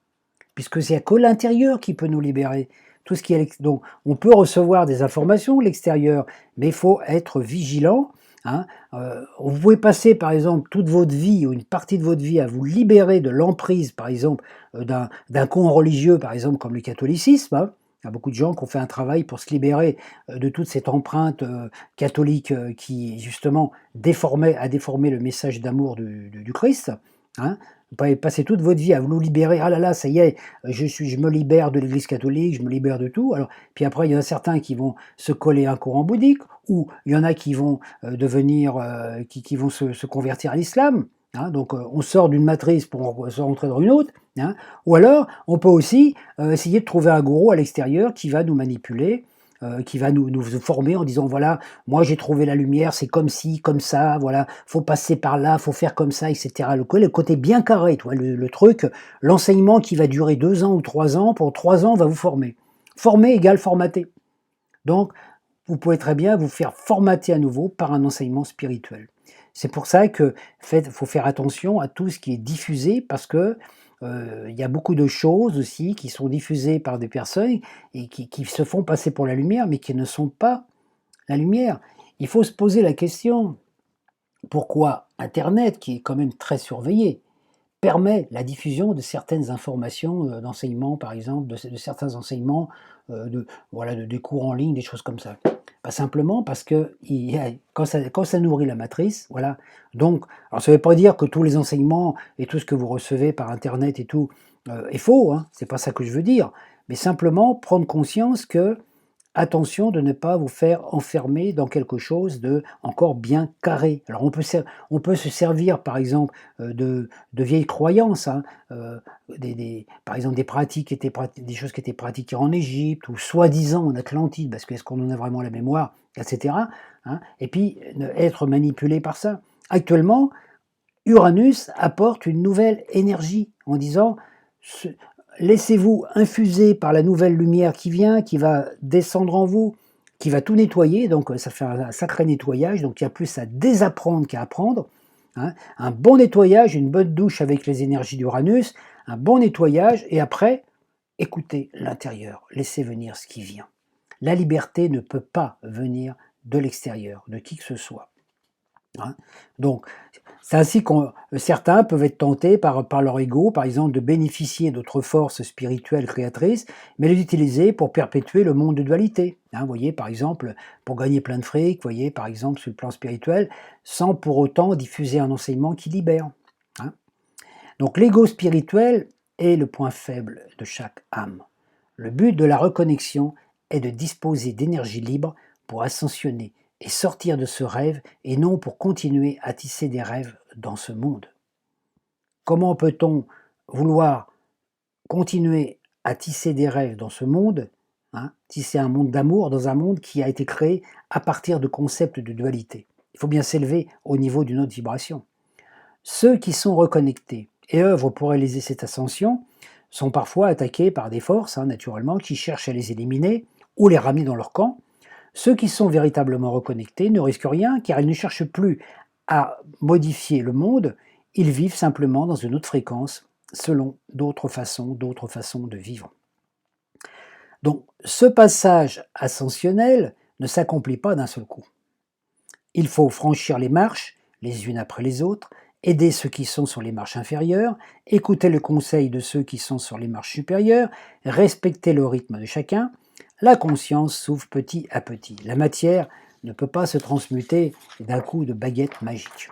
Speaker 1: Puisque c'est que l'intérieur qui peut nous libérer. Tout ce qui est, donc, on peut recevoir des informations de l'extérieur, mais il faut être vigilant. Hein. Vous pouvez passer, par exemple, toute votre vie ou une partie de votre vie à vous libérer de l'emprise, par exemple, d'un courant religieux, par exemple, comme le catholicisme. Hein. y a beaucoup de gens qui ont fait un travail pour se libérer, de toute cette empreinte, catholique, qui justement a déformé le message d'amour du Christ, hein. Vous avez passé toute votre vie à vous libérer: «Ah là là, ça y est, je me libère de l'Église catholique, je me libère de tout». Alors puis après il y en a certains qui vont se coller à un courant bouddhique, ou il y en a qui vont, devenir, qui vont se convertir à l'islam, hein. Donc on sort d'une matrice pour se rentrer dans une autre, hein. Ou alors on peut aussi, essayer de trouver un gourou à l'extérieur qui va nous manipuler, qui va nous former en disant: «Voilà, moi j'ai trouvé la lumière, c'est comme ci, comme ça, voilà, faut passer par là, faut faire comme ça», et cetera. Le côté bien carré, tu vois? Le truc, l'enseignement qui va durer 2 ans ou 3 ans, pour 3 ans on va vous former. Former égale formater. Donc vous pouvez très bien vous faire formater à nouveau par un enseignement spirituel. C'est pour ça que faut faire attention à tout ce qui est diffusé, parce que, il y a beaucoup de choses aussi qui sont diffusées par des personnes et qui se font passer pour la lumière, mais qui ne sont pas la lumière. Il faut se poser la question: pourquoi internet, qui est quand même très surveillé, permet la diffusion de certaines informations, d'enseignement, par exemple, de certains enseignements, voilà, des cours en ligne, des choses comme ça. Bah, simplement parce que il y a quand ça nourrit la matrice, voilà. Donc alors ça ne veut pas dire que tous les enseignements et tout ce que vous recevez par internet et tout, est faux, hein, c'est pas ça que je veux dire. Mais simplement prendre conscience que, attention de ne pas vous faire enfermer dans quelque chose de encore bien carré. Alors on peut se servir par exemple, de vieilles croyances, hein, par exemple des pratiques qui étaient des choses qui étaient pratiquées en Égypte ou soi-disant en Atlantide, parce que est-ce qu'on en a vraiment la mémoire, et cetera, hein, et puis être manipulé par ça. Actuellement, Uranus apporte une nouvelle énergie en disant: ce laissez-vous infuser par la nouvelle lumière qui vient, qui va descendre en vous, qui va tout nettoyer, donc ça fait un sacré nettoyage, donc il y a plus à désapprendre qu'à apprendre, hein. Un bon nettoyage, une bonne douche avec les énergies d'Uranus, un bon nettoyage, et après, écoutez l'intérieur, laissez venir ce qui vient. La liberté ne peut pas venir de l'extérieur, de qui que ce soit, hein. Donc c'est ainsi que certains peuvent être tentés par leur ego, par exemple, de bénéficier d'autres forces spirituelles créatrices, mais les utiliser pour perpétuer le monde de dualité. Hein, vous voyez, par exemple, pour gagner plein de fric, vous voyez, par exemple, sur le plan spirituel, sans pour autant diffuser un enseignement qui libère, hein. Donc l'ego spirituel est le point faible de chaque âme. Le but de la reconnexion est de disposer d'énergie libre pour ascensionner et sortir de ce rêve, et non pour continuer à tisser des rêves dans ce monde. Comment peut-on vouloir continuer à tisser des rêves dans ce monde, hein, tisser un monde d'amour dans un monde qui a été créé à partir de concepts de dualité? Il faut bien s'élever au niveau d'une autre vibration. Ceux qui sont reconnectés et œuvrent pour réaliser cette ascension sont parfois attaqués par des forces, hein, naturellement, qui cherchent à les éliminer ou les ramener dans leur camp. Ceux qui sont véritablement reconnectés ne risquent rien, car ils ne cherchent plus à modifier le monde, ils vivent simplement dans une autre fréquence, selon d'autres façons de vivre. Donc ce passage ascensionnel ne s'accomplit pas d'un seul coup. Il faut franchir les marches, les unes après les autres, aider ceux qui sont sur les marches inférieures, écouter le conseil de ceux qui sont sur les marches supérieures, respecter le rythme de chacun. La conscience s'ouvre petit à petit. La matière ne peut pas se transmuter d'un coup de baguette magique.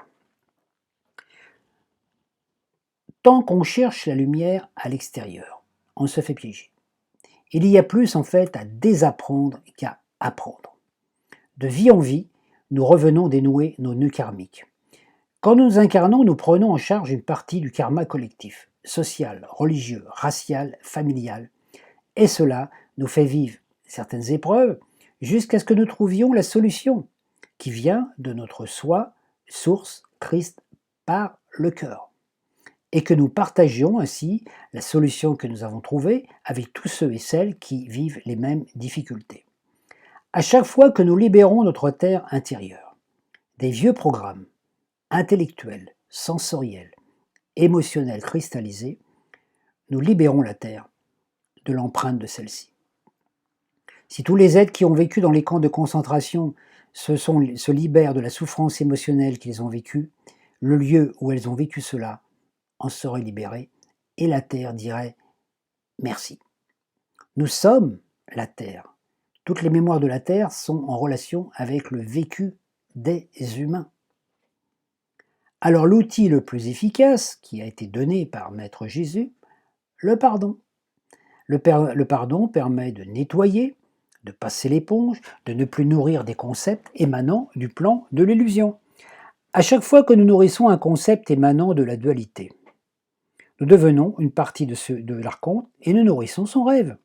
Speaker 1: Tant qu'on cherche la lumière à l'extérieur, on se fait piéger. Il y a plus en fait à désapprendre qu'à apprendre. De vie en vie, nous revenons dénouer nos nœuds karmiques. Quand nous nous incarnons, nous prenons en charge une partie du karma collectif, social, religieux, racial, familial, et cela nous fait vivre certaines épreuves jusqu'à ce que nous trouvions la solution qui vient de notre soi, source, Christ, par le cœur, et que nous partagions ainsi la solution que nous avons trouvée avec tous ceux et celles qui vivent les mêmes difficultés. À chaque fois que nous libérons notre terre intérieure des vieux programmes intellectuels, sensoriels, émotionnels cristallisés, nous libérons la terre de l'empreinte de celle-ci. Si tous les êtres qui ont vécu dans les camps de concentration se libèrent de la souffrance émotionnelle qu'ils ont vécue, le lieu où elles ont vécu cela en serait libéré, et la terre dirait merci. Nous sommes la Terre. Toutes les mémoires de la Terre sont en relation avec le vécu des humains. Alors l'outil le plus efficace, qui a été donné par Maître Jésus, le pardon. Le pardon permet de nettoyer, de passer l'éponge, de ne plus nourrir des concepts émanant du plan de l'illusion. À chaque fois que nous nourrissons un concept émanant de la dualité, nous devenons une partie de l'archonte et nous nourrissons son rêve.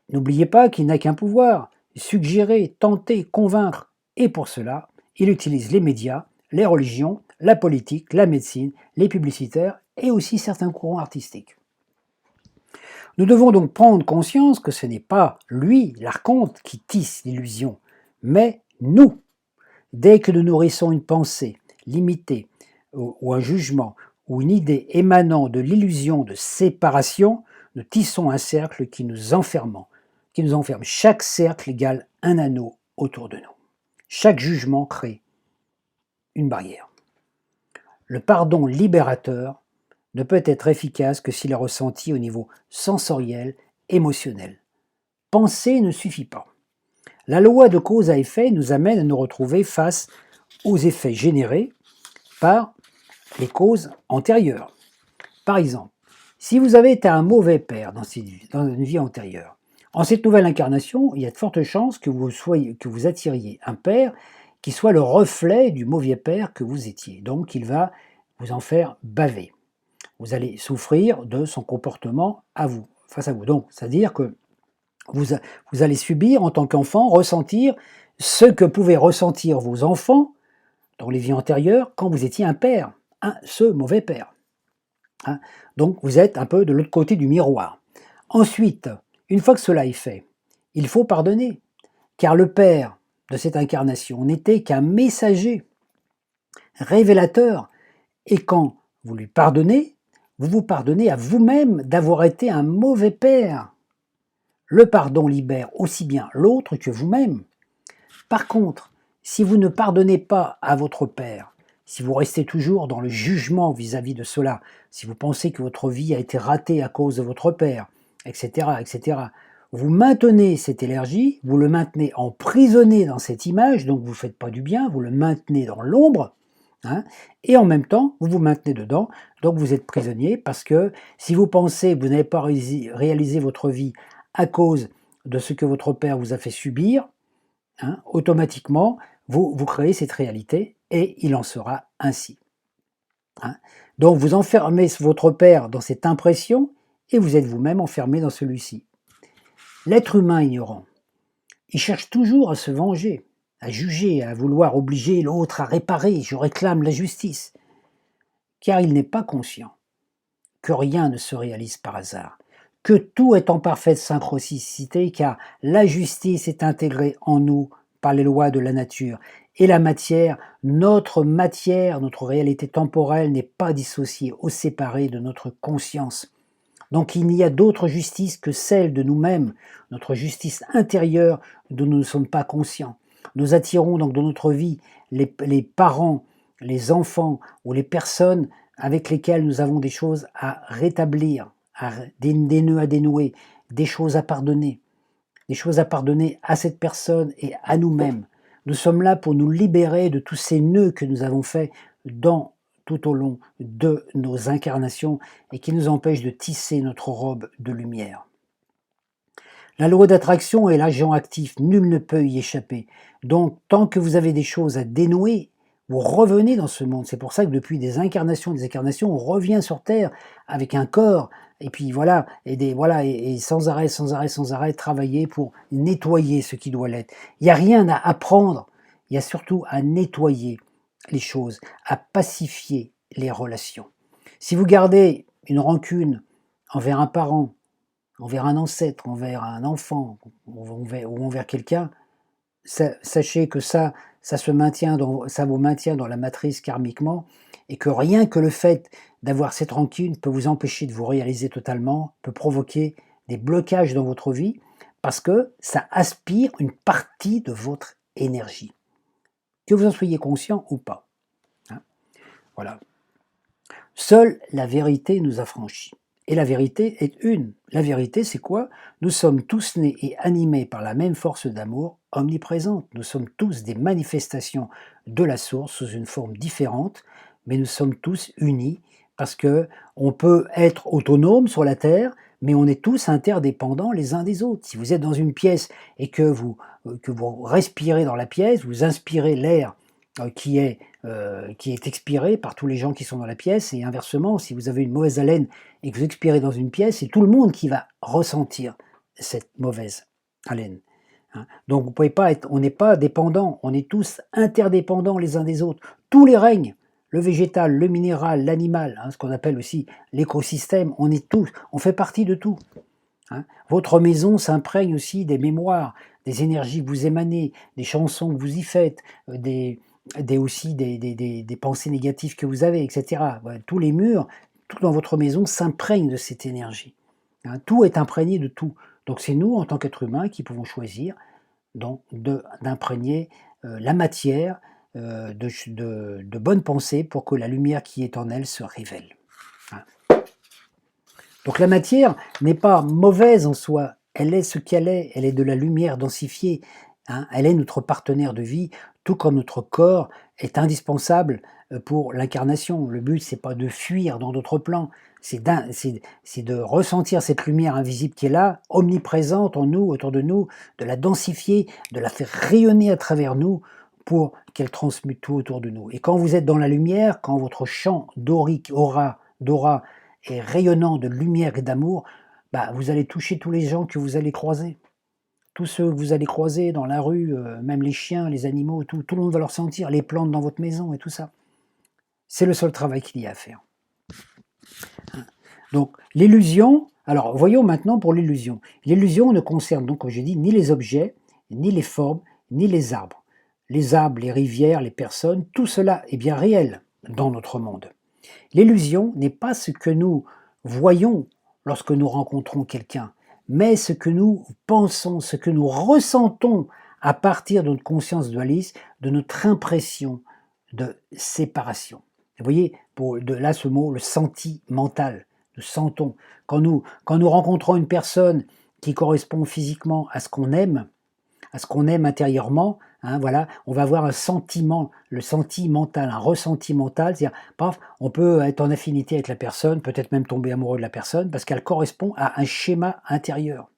Speaker 1: N'oubliez pas qu'il n'a qu'un pouvoir, suggérer, tenter, convaincre, et pour cela, il utilise les médias, les religions, la politique, la médecine, les publicitaires et aussi certains courants artistiques. Nous devons donc prendre conscience que ce n'est pas lui, l'archonte, qui tisse l'illusion, mais nous. Dès que nous nourrissons une pensée limitée, ou un jugement, ou une idée émanant de l'illusion de séparation, nous tissons un cercle qui nous enferme. Chaque cercle égale un anneau autour de nous. Chaque jugement crée une barrière. Le pardon libérateur ne peut être efficace que s'il est ressenti au niveau sensoriel, émotionnel. Penser ne suffit pas. La loi de cause à effet nous amène à nous retrouver face aux effets générés par les causes antérieures. Par exemple, si vous avez été un mauvais père dans une vie antérieure, en cette nouvelle incarnation, il y a de fortes chances que vous attiriez un père qui soit le reflet du mauvais père que vous étiez. Donc il va vous en faire baver. Vous allez souffrir de son comportement face à vous. Donc, c'est-à-dire que vous allez subir en tant qu'enfant, ressentir ce que pouvaient ressentir vos enfants dans les vies antérieures quand vous étiez un père, ce mauvais père. Donc vous êtes un peu de l'autre côté du miroir. Ensuite, une fois que cela est fait, il faut pardonner, car le père de cette incarnation n'était qu'un messager, révélateur, et quand vous lui pardonnez, vous vous pardonnez à vous-même d'avoir été un mauvais père. Le pardon libère aussi bien l'autre que vous-même. Par contre, si vous ne pardonnez pas à votre père, si vous restez toujours dans le jugement vis-à-vis de cela, si vous pensez que votre vie a été ratée à cause de votre père, etc., etc., vous maintenez cette énergie, vous le maintenez emprisonné dans cette image, donc vous ne faites pas du bien, vous le maintenez dans l'ombre, et en même temps, vous vous maintenez dedans, donc vous êtes prisonnier, parce que si vous pensez que vous n'avez pas réalisé votre vie à cause de ce que votre père vous a fait subir, automatiquement, vous créez cette réalité, et il en sera ainsi. Donc vous enfermez votre père dans cette impression, et vous êtes vous-même enfermé dans celui-ci. L'être humain ignorant, il cherche toujours à se venger, à juger, à vouloir obliger l'autre à réparer, je réclame la justice. Car il n'est pas conscient que rien ne se réalise par hasard, que tout est en parfaite synchronicité, car la justice est intégrée en nous par les lois de la nature. Et la matière, notre réalité temporelle n'est pas dissociée ou séparée de notre conscience. Donc il n'y a d'autre justice que celle de nous-mêmes, notre justice intérieure dont nous ne sommes pas conscients. Nous attirons donc dans notre vie les parents, les enfants ou les personnes avec lesquelles nous avons des choses à rétablir, des nœuds à dénouer, des choses à pardonner à cette personne et à nous-mêmes. Nous sommes là pour nous libérer de tous ces nœuds que nous avons faits tout au long de nos incarnations et qui nous empêchent de tisser notre robe de lumière. La loi d'attraction est l'agent actif, nul ne peut y échapper. Donc, tant que vous avez des choses à dénouer, vous revenez dans ce monde. C'est pour ça que depuis des incarnations, on revient sur Terre avec un corps, et puis voilà, et sans arrêt, travailler pour nettoyer ce qui doit l'être. Il n'y a rien à apprendre, il y a surtout à nettoyer les choses, à pacifier les relations. Si vous gardez une rancune envers un parent, envers un ancêtre, envers un enfant ou envers quelqu'un, sachez que ça vous maintient dans la matrice karmiquement, et que rien que le fait d'avoir cette rancune peut vous empêcher de vous réaliser totalement, peut provoquer des blocages dans votre vie, parce que ça aspire une partie de votre énergie, que vous en soyez conscient ou pas. Voilà. Seule la vérité nous affranchit. et la vérité est une. La vérité, c'est quoi? Nous sommes tous nés et animés par la même force d'amour omniprésente. Nous sommes tous des manifestations de la source sous une forme différente, mais nous sommes tous unis parce que on peut être autonome sur la Terre, mais on est tous interdépendants les uns des autres. Si vous êtes dans une pièce et que vous respirez dans la pièce, vous inspirez l'air qui est expiré par tous les gens qui sont dans la pièce, et inversement, si vous avez une mauvaise haleine et que vous expirez dans une pièce, c'est tout le monde qui va ressentir cette mauvaise haleine. Hein. Donc vous pouvez pas être, on n'est pas dépendants, on est tous interdépendants les uns des autres. Tous les règnes, le végétal, le minéral, l'animal, ce qu'on appelle aussi l'écosystème, on est tous, on fait partie de tout. Hein. Votre maison s'imprègne aussi des mémoires, des énergies que vous émanez, des chansons que vous y faites, aussi des pensées négatives que vous avez, etc. Voilà, tous les murs, tout dans votre maison s'imprègne de cette énergie. Hein. Tout est imprégné de tout. Donc c'est nous, en tant qu'êtres humains, qui pouvons choisir d'imprégner la matière de bonnes pensées pour que la lumière qui est en elle se révèle. Hein. Donc la matière n'est pas mauvaise en soi, elle est ce qu'elle est de la lumière densifiée, hein, elle est notre partenaire de vie, tout comme notre corps est indispensable pour l'incarnation. Le but, c'est pas de fuir dans d'autres plans, c'est de ressentir cette lumière invisible qui est là, omniprésente en nous, autour de nous, de la densifier, de la faire rayonner à travers nous pour qu'elle transmute tout autour de nous. Et quand vous êtes dans la lumière, quand votre champ dorique, d'aura, et rayonnant de lumière et d'amour, vous allez toucher tous les gens que vous allez croiser. Tous ceux que vous allez croiser dans la rue, même les chiens, les animaux, tout le monde va leur sentir, les plantes dans votre maison et tout ça. C'est le seul travail qu'il y a à faire. Donc l'illusion, alors voyons maintenant pour l'illusion. L'illusion ne concerne donc, comme j'ai dit, ni les objets, ni les formes, ni les arbres. Les arbres, les rivières, les personnes, tout cela est bien réel dans notre monde. L'illusion n'est pas ce que nous voyons lorsque nous rencontrons quelqu'un, mais ce que nous pensons, ce que nous ressentons à partir de notre conscience dualiste, de notre impression de séparation. Vous voyez, là ce mot, le sentimental, nous sentons. Quand nous rencontrons une personne qui correspond physiquement à ce qu'on aime intérieurement, voilà, on va avoir un sentiment, le sentimental, un ressenti mental, c'est-à-dire, paf, on peut être en affinité avec la personne, peut-être même tomber amoureux de la personne, parce qu'elle correspond à un schéma intérieur.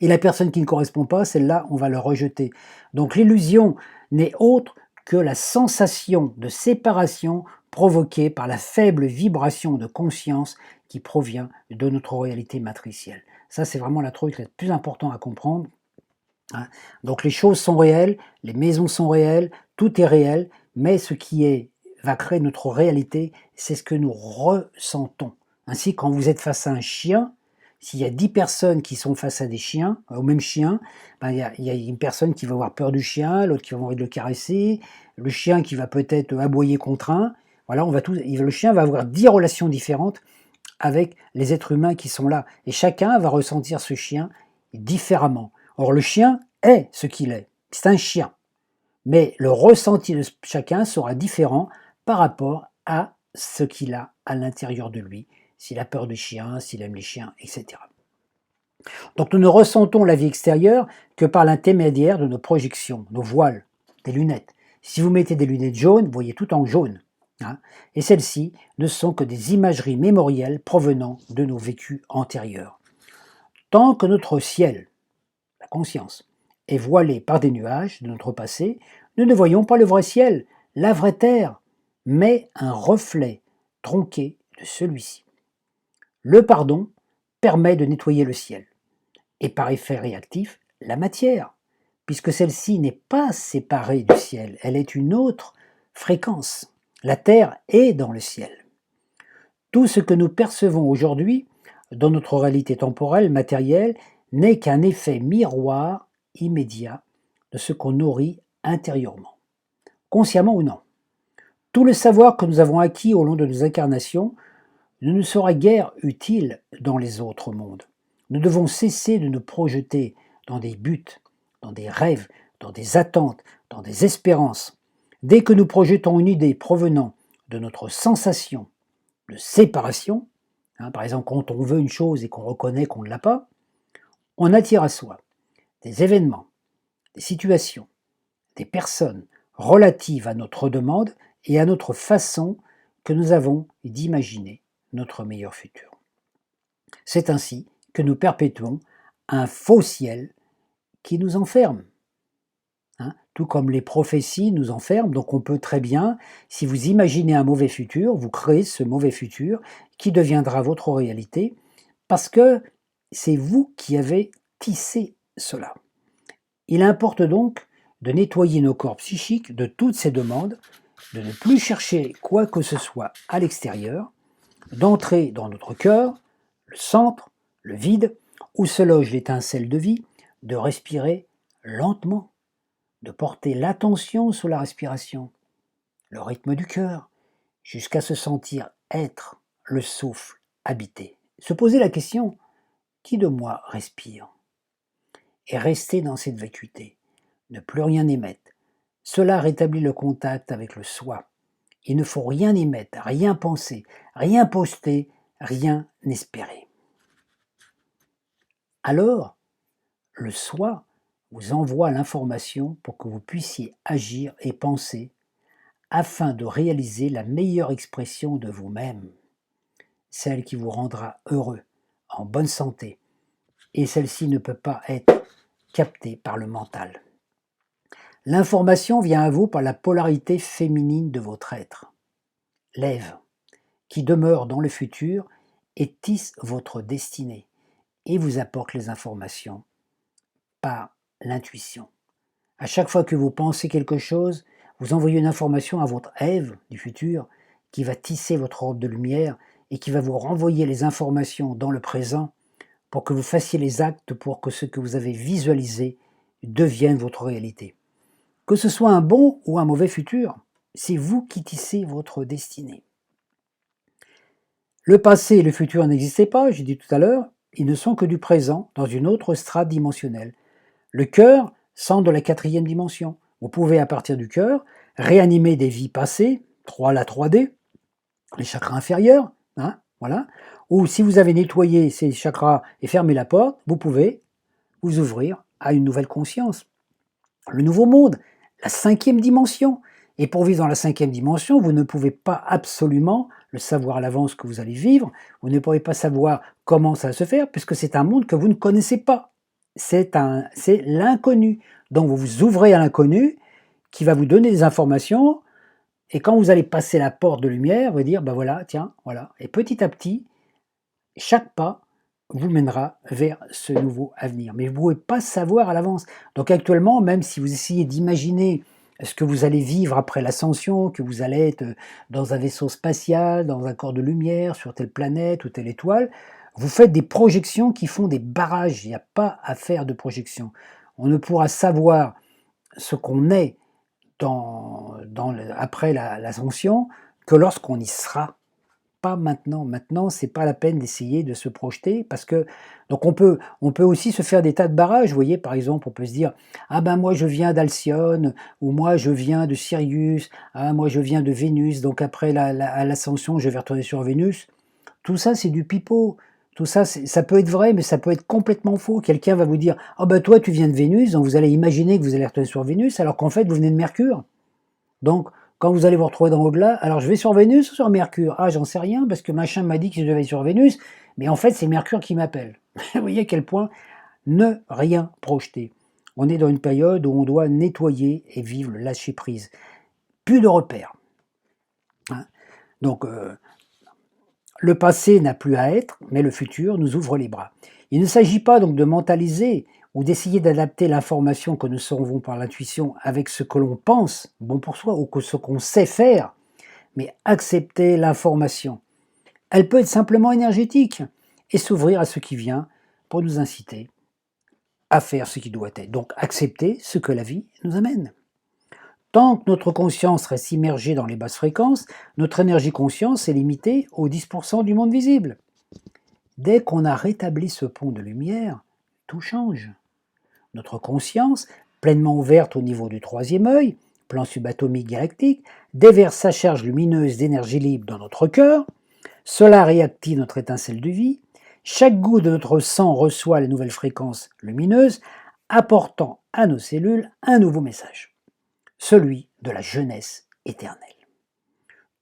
Speaker 1: Et la personne qui ne correspond pas, celle-là, on va le rejeter. Donc l'illusion n'est autre que la sensation de séparation provoquée par la faible vibration de conscience qui provient de notre réalité matricielle. Ça, c'est vraiment la truc la plus importante à comprendre. Hein. Donc les choses sont réelles, les maisons sont réelles, tout est réel, mais ce qui va créer notre réalité, c'est ce que nous ressentons. Ainsi, quand vous êtes face à un chien, s'il y a 10 personnes qui sont face à des chiens, au même chien, il y a une personne qui va avoir peur du chien, l'autre qui va avoir envie de le caresser, le chien qui va peut-être aboyer contre un. Voilà, le chien va avoir 10 relations différentes avec les êtres humains qui sont là. Et chacun va ressentir ce chien différemment. Or, le chien est ce qu'il est. C'est un chien. Mais le ressenti de chacun sera différent par rapport à ce qu'il a à l'intérieur de lui. S'il a peur des chiens, s'il aime les chiens, etc. Donc nous ne ressentons la vie extérieure que par l'intermédiaire de nos projections, nos voiles, des lunettes. Si vous mettez des lunettes jaunes, vous voyez tout en jaune. Et celles-ci ne sont que des imageries mémorielles provenant de nos vécus antérieurs. Tant que notre ciel, la conscience, est voilé par des nuages de notre passé, nous ne voyons pas le vrai ciel, la vraie terre, mais un reflet tronqué de celui-ci. Le pardon permet de nettoyer le ciel, et par effet réactif, la matière, puisque celle-ci n'est pas séparée du ciel, elle est une autre fréquence. La terre est dans le ciel. Tout ce que nous percevons aujourd'hui, dans notre réalité temporelle, matérielle, n'est qu'un effet miroir immédiat de ce qu'on nourrit intérieurement, consciemment ou non. Tout le savoir que nous avons acquis au long de nos incarnations ne nous sera guère utile dans les autres mondes. Nous devons cesser de nous projeter dans des buts, dans des rêves, dans des attentes, dans des espérances. Dès que nous projetons une idée provenant de notre sensation de séparation, hein. Par exemple, quand on veut une chose et qu'on reconnaît qu'on ne l'a pas, on attire à soi des événements, des situations, des personnes relatives à notre demande et à notre façon que nous avons d'imaginer notre meilleur futur. C'est ainsi que nous perpétuons un faux ciel qui nous enferme, hein, tout comme les prophéties nous enferment. Donc on peut très bien, si vous imaginez un mauvais futur, vous créez ce mauvais futur qui deviendra votre réalité parce que c'est vous qui avez tissé cela. Il importe donc de nettoyer nos corps psychiques de toutes ces demandes, de ne plus chercher quoi que ce soit à l'extérieur, d'entrer dans notre cœur, le centre, le vide, où se loge l'étincelle de vie, de respirer lentement, de porter l'attention sur la respiration, le rythme du cœur, jusqu'à se sentir être le souffle habité. Se poser la question, qui de moi respire? Et rester dans cette vacuité, ne plus rien émettre. Cela rétablit le contact avec le soi. Il ne faut rien émettre, rien penser, rien poster, rien espérer. Alors, le soi vous envoie l'information pour que vous puissiez agir et penser afin de réaliser la meilleure expression de vous-même, celle qui vous rendra heureux, en bonne santé, et celle-ci ne peut pas être captée par le mental. L'information vient à vous par la polarité féminine de votre être, l'Ève, qui demeure dans le futur et tisse votre destinée et vous apporte les informations par l'intuition. À chaque fois que vous pensez quelque chose, vous envoyez une information à votre Ève du futur qui va tisser votre ordre de lumière et qui va vous renvoyer les informations dans le présent pour que vous fassiez les actes pour que ce que vous avez visualisé devienne votre réalité. Que ce soit un bon ou un mauvais futur, c'est vous qui tissez votre destinée. Le passé et le futur n'existaient pas, j'ai dit tout à l'heure, ils ne sont que du présent dans une autre strate dimensionnelle. Le cœur sent de la 4e dimension. Vous pouvez à partir du cœur réanimer des vies passées, la 3D, les chakras inférieurs, hein, voilà. Ou si vous avez nettoyé ces chakras et fermé la porte, vous pouvez vous ouvrir à une nouvelle conscience. Le nouveau monde, la 5e dimension. Et pour vivre dans la 5e dimension, vous ne pouvez pas absolument le savoir à l'avance que vous allez vivre, vous ne pourrez pas savoir comment ça va se faire, puisque c'est un monde que vous ne connaissez pas. C'est l'inconnu. Donc vous vous ouvrez à l'inconnu, qui va vous donner des informations, et quand vous allez passer la porte de lumière, vous allez dire, ben voilà, tiens, voilà. Et petit à petit, chaque pas vous mènera vers ce nouveau avenir. Mais vous ne pouvez pas savoir à l'avance. Donc actuellement, même si vous essayez d'imaginer ce que vous allez vivre après l'ascension, que vous allez être dans un vaisseau spatial, dans un corps de lumière, sur telle planète ou telle étoile, vous faites des projections qui font des barrages. Il n'y a pas à faire de projections. On ne pourra savoir ce qu'on est après l'ascension que lorsqu'on y sera. Pas maintenant. Maintenant, c'est pas la peine d'essayer de se projeter parce que donc on peut aussi se faire des tas de barrages. Vous voyez, par exemple, on peut se dire ah ben moi je viens d'Alcyone ou moi je viens de Sirius, ah moi je viens de Vénus. Donc après l'ascension, je vais retourner sur Vénus. Tout ça, c'est du pipeau. Tout ça, ça peut être vrai, mais ça peut être complètement faux. Quelqu'un va vous dire ah ben toi tu viens de Vénus, donc vous allez imaginer que vous allez retourner sur Vénus, alors qu'en fait vous venez de Mercure. Donc quand vous allez vous retrouver dans au-delà, alors je vais sur Vénus ou sur Mercure? Ah, j'en sais rien, parce que machin m'a dit que je devais aller sur Vénus, mais en fait, c'est Mercure qui m'appelle. Vous voyez à quel point ne rien projeter. On est dans une période où on doit nettoyer et vivre le lâcher-prise. Plus de repères. Hein. Donc, le passé n'a plus à être, mais le futur nous ouvre les bras. Il ne s'agit pas donc de mentaliser ou d'essayer d'adapter l'information que nous recevons par l'intuition avec ce que l'on pense bon pour soi ou ce qu'on sait faire, mais accepter l'information. Elle peut être simplement énergétique et s'ouvrir à ce qui vient pour nous inciter à faire ce qui doit être. Donc accepter ce que la vie nous amène. Tant que notre conscience reste immergée dans les basses fréquences, notre énergie conscience est limitée aux 10% du monde visible. Dès qu'on a rétabli ce pont de lumière, tout change. Notre conscience, pleinement ouverte au niveau du 3e œil, plan subatomique galactique, déverse sa charge lumineuse d'énergie libre dans notre cœur. Cela réactive notre étincelle de vie. Chaque goutte de notre sang reçoit les nouvelles fréquences lumineuses, apportant à nos cellules un nouveau message, celui de la jeunesse éternelle.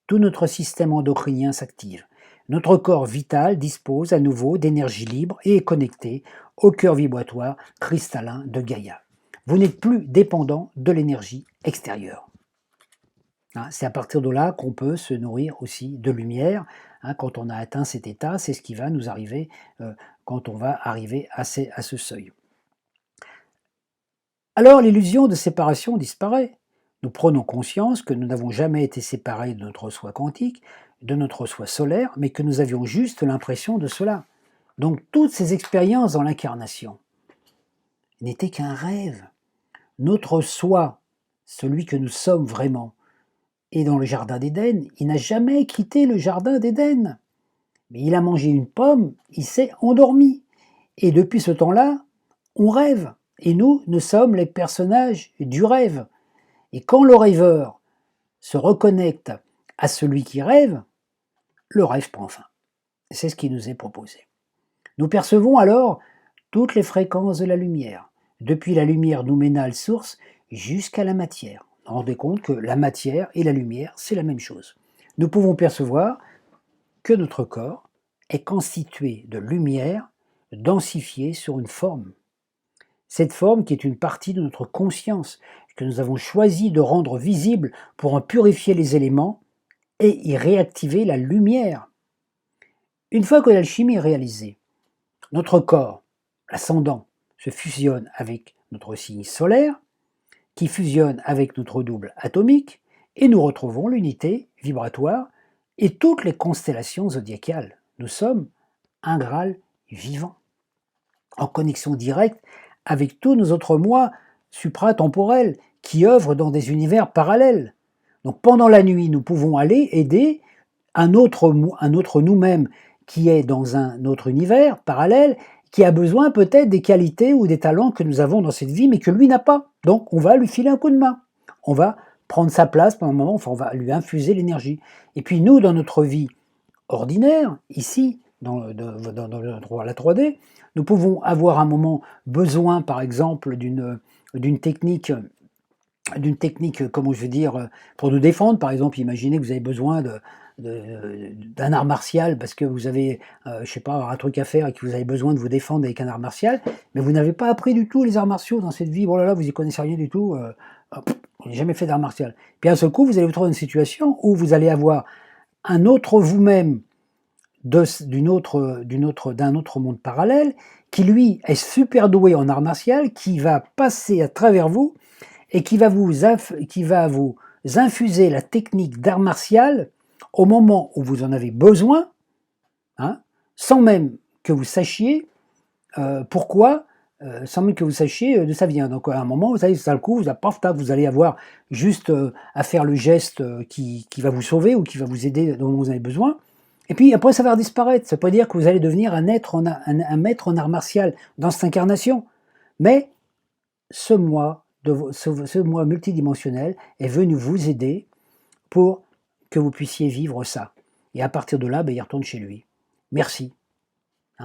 Speaker 1: Tout notre système endocrinien s'active. Notre corps vital dispose à nouveau d'énergie libre et est connecté au cœur vibratoire cristallin de Gaïa. Vous n'êtes plus dépendant de l'énergie extérieure. C'est à partir de là qu'on peut se nourrir aussi de lumière. Quand on a atteint cet état, c'est ce qui va nous arriver quand on va arriver à ce seuil. Alors l'illusion de séparation disparaît. Nous prenons conscience que nous n'avons jamais été séparés de notre soi quantique, de notre soi solaire, mais que nous avions juste l'impression de cela. Donc toutes ces expériences dans l'incarnation n'étaient qu'un rêve. Notre soi, celui que nous sommes vraiment, est dans le jardin d'Éden. Il n'a jamais quitté le jardin d'Éden. Mais il a mangé une pomme, il s'est endormi. Et depuis ce temps-là, on rêve. Et nous sommes les personnages du rêve. Et quand le rêveur se reconnecte à celui qui rêve, le rêve prend fin. C'est ce qui nous est proposé. Nous percevons alors toutes les fréquences de la lumière, depuis la lumière nouménale source jusqu'à la matière. Vous vous rendez compte que la matière et la lumière, c'est la même chose. Nous pouvons percevoir que notre corps est constitué de lumière densifiée sur une forme. Cette forme qui est une partie de notre conscience, que nous avons choisi de rendre visible pour en purifier les éléments et y réactiver la lumière. Une fois que l'alchimie est réalisée, notre corps, l'ascendant, se fusionne avec notre signe solaire, qui fusionne avec notre double atomique, et nous retrouvons l'unité vibratoire et toutes les constellations zodiacales. Nous sommes un Graal vivant, en connexion directe avec tous nos autres moi supratemporels qui œuvrent dans des univers parallèles. Donc pendant la nuit, nous pouvons aller aider un autre nous-mêmes qui est dans un autre univers parallèle, qui a besoin peut-être des qualités ou des talents que nous avons dans cette vie, mais que lui n'a pas. Donc on va lui filer un coup de main. On va prendre sa place pendant un moment, enfin on va lui infuser l'énergie. Et puis nous, dans notre vie ordinaire, ici, dans la 3D, nous pouvons avoir un moment besoin, par exemple, d'une technique, comment je veux dire, pour nous défendre. Par exemple, imaginez que vous avez besoin d'un art martial parce que vous avez, je sais pas, un truc à faire et que vous avez besoin de vous défendre avec un art martial, mais vous n'avez pas appris du tout les arts martiaux dans cette vie. Oh là là, vous n'y connaissez rien du tout. Vous n'avez jamais fait d'art martial. Puis à ce coup, vous allez vous trouver dans une situation où vous allez avoir un autre vous-même d'un autre monde parallèle, qui lui est super doué en art martial, qui va passer à travers vous et qui va vous infuser la technique d'art martial au moment où vous en avez besoin, sans même que vous sachiez pourquoi, sans même que vous sachiez d'où ça vient. Donc à un moment, vous savez, d'un coup, vous allez avoir juste à faire le geste qui va vous sauver ou qui va vous aider dont vous avez besoin. Et puis après, ça va disparaître. Ça ne veut pas dire que vous allez devenir un maître en art martial dans cette incarnation. Mais ce moi multidimensionnel est venu vous aider pour que vous puissiez vivre ça. Et à partir de là, il retourne chez lui. Merci.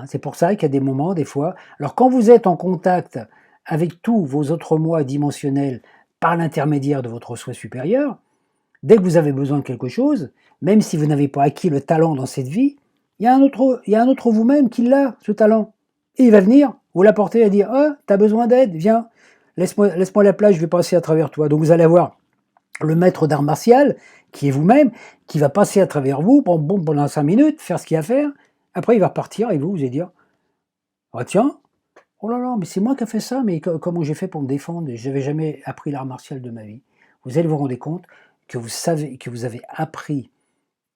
Speaker 1: C'est pour ça qu'il y a des moments, des fois. Alors quand vous êtes en contact avec tous vos autres moi dimensionnels par l'intermédiaire de votre soi supérieur, dès que vous avez besoin de quelque chose, même si vous n'avez pas acquis le talent dans cette vie, il y a un autre vous-même qui l'a, ce talent. Et il va venir, vous l'apporter et dire « Ah, t'as besoin d'aide, viens, laisse-moi la place, je vais passer à travers toi. » Donc vous allez avoir le maître d'art martial, qui est vous-même, qui va passer à travers vous pendant 5 minutes, faire ce qu'il a à faire. Après, il va repartir et vous allez dire « Ah tiens, oh là là, mais c'est moi qui ai fait ça, mais comment j'ai fait pour me défendre? Je n'avais jamais appris l'art martial de ma vie. » Vous allez vous rendre compte que vous avez appris,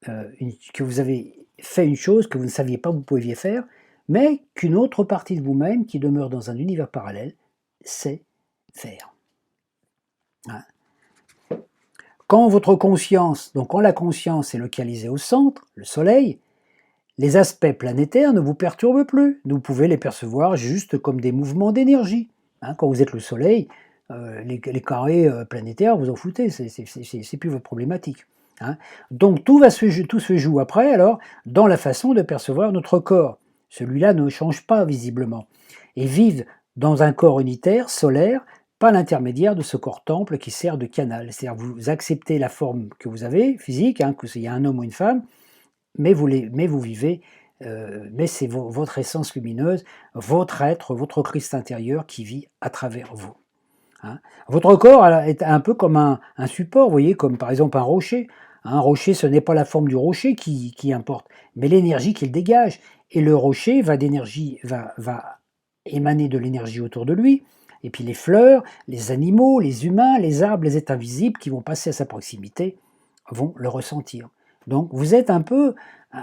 Speaker 1: que vous avez fait une chose que vous ne saviez pas que vous pouviez faire, mais qu'une autre partie de vous-même, qui demeure dans un univers parallèle, sait faire. Quand votre conscience, donc quand la conscience est localisée au centre, le soleil, les aspects planétaires ne vous perturbent plus. Vous pouvez les percevoir juste comme des mouvements d'énergie. Quand vous êtes le soleil, les carrés planétaires, vous en foutez, c'est plus votre problématique. hein. Donc tout se joue après alors dans la façon de percevoir notre corps. Celui-là ne change pas visiblement et vivent dans un corps unitaire, solaire, par l'intermédiaire de ce corps temple qui sert de canal. C'est-à-dire vous acceptez la forme que vous avez, physique, hein, qu'il y a un homme ou une femme, mais vous vivez, mais c'est votre essence lumineuse, votre être, votre Christ intérieur qui vit à travers vous. Hein. Votre corps est un peu comme un support, vous voyez, comme par exemple un rocher. Un rocher, ce n'est pas la forme du rocher qui importe, mais l'énergie qu'il dégage. Et le rocher va émaner de l'énergie autour de lui. Et puis les fleurs, les animaux, les humains, les arbres, les êtres invisibles qui vont passer à sa proximité vont le ressentir. Donc vous êtes un peu,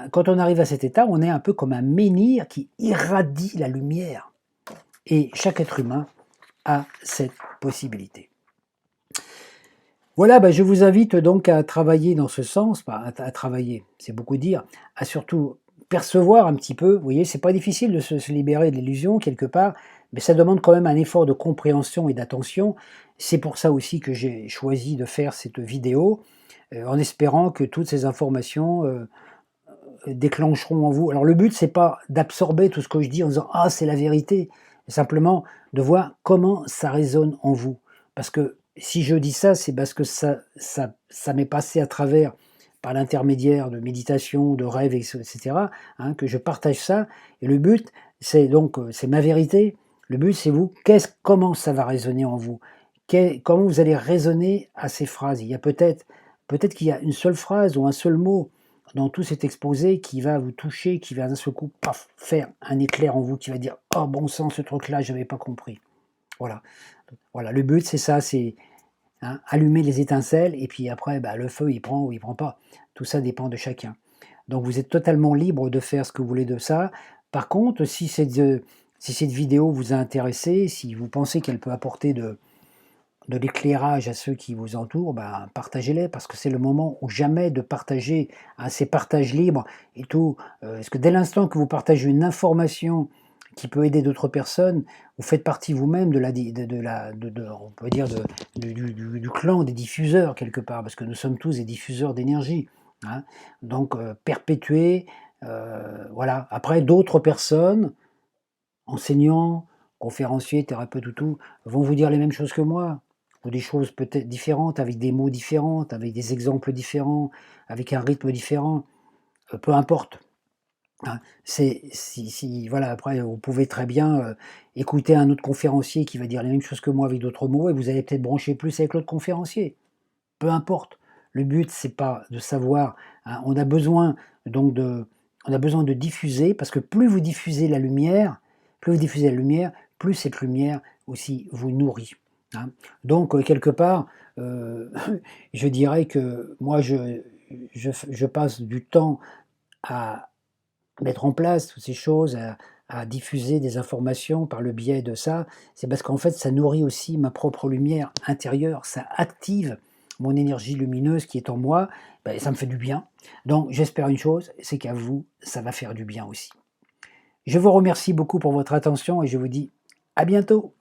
Speaker 1: quand on arrive à cet état, on est un peu comme un menhir qui irradie la lumière. Et chaque être humain a cette possibilité. Voilà, je vous invite donc à travailler dans ce sens, à travailler, c'est beaucoup dire, à surtout percevoir un petit peu, vous voyez, c'est pas difficile de se libérer de l'illusion quelque part, mais ça demande quand même un effort de compréhension et d'attention. C'est pour ça aussi que j'ai choisi de faire cette vidéo, en espérant que toutes ces informations déclencheront en vous. Alors le but, c'est pas d'absorber tout ce que je dis en disant « Ah, c'est la vérité », simplement de voir comment ça résonne en vous. Parce que si je dis ça, c'est parce que ça m'est passé à travers, par l'intermédiaire de méditation, de rêves, etc., hein, que je partage ça. Et le but, c'est donc, c'est ma vérité. Le but, c'est vous, comment ça va résonner en vous, comment vous allez raisonner à ces phrases. Il y a peut-être qu'il y a une seule phrase ou un seul mot dans tout cet exposé qui va vous toucher, qui va d'un seul coup, paf, faire un éclair en vous, qui va dire « Oh bon sang, ce truc-là, je n'avais pas compris ». Voilà. Voilà, le but c'est ça, c'est allumer les étincelles et puis après, le feu il prend ou il prend pas. Tout ça dépend de chacun. Donc vous êtes totalement libre de faire ce que vous voulez de ça. Par contre, si cette vidéo vous a intéressé, si vous pensez qu'elle peut apporter de l'éclairage à ceux qui vous entourent, partagez-les, parce que c'est le moment ou jamais de partager, ces partages libres et tout. Parce que dès l'instant que vous partagez une information qui peut aider d'autres personnes, vous faites partie vous-même on peut dire du clan des diffuseurs quelque part, parce que nous sommes tous des diffuseurs d'énergie. Hein. Donc perpétuer, voilà. Après, d'autres personnes, enseignants, conférenciers, thérapeutes ou tout, vont vous dire les mêmes choses que moi, ou des choses peut-être différentes, avec des mots différents, avec des exemples différents, avec un rythme différent, peu importe. Hein. Voilà, après vous pouvez très bien, écouter un autre conférencier qui va dire les mêmes choses que moi avec d'autres mots et vous allez peut-être brancher plus avec l'autre conférencier. Peu importe. Le but, c'est pas de savoir, hein, on a besoin de diffuser, parce que plus vous diffusez la lumière, plus cette lumière aussi vous nourrit. Hein. Donc, quelque part, je dirais que moi, je passe du temps à mettre en place toutes ces choses, à diffuser des informations par le biais de ça, c'est parce qu'en fait, ça nourrit aussi ma propre lumière intérieure, ça active mon énergie lumineuse qui est en moi, ça me fait du bien. Donc j'espère une chose, c'est qu'à vous, ça va faire du bien aussi. Je vous remercie beaucoup pour votre attention et je vous dis à bientôt.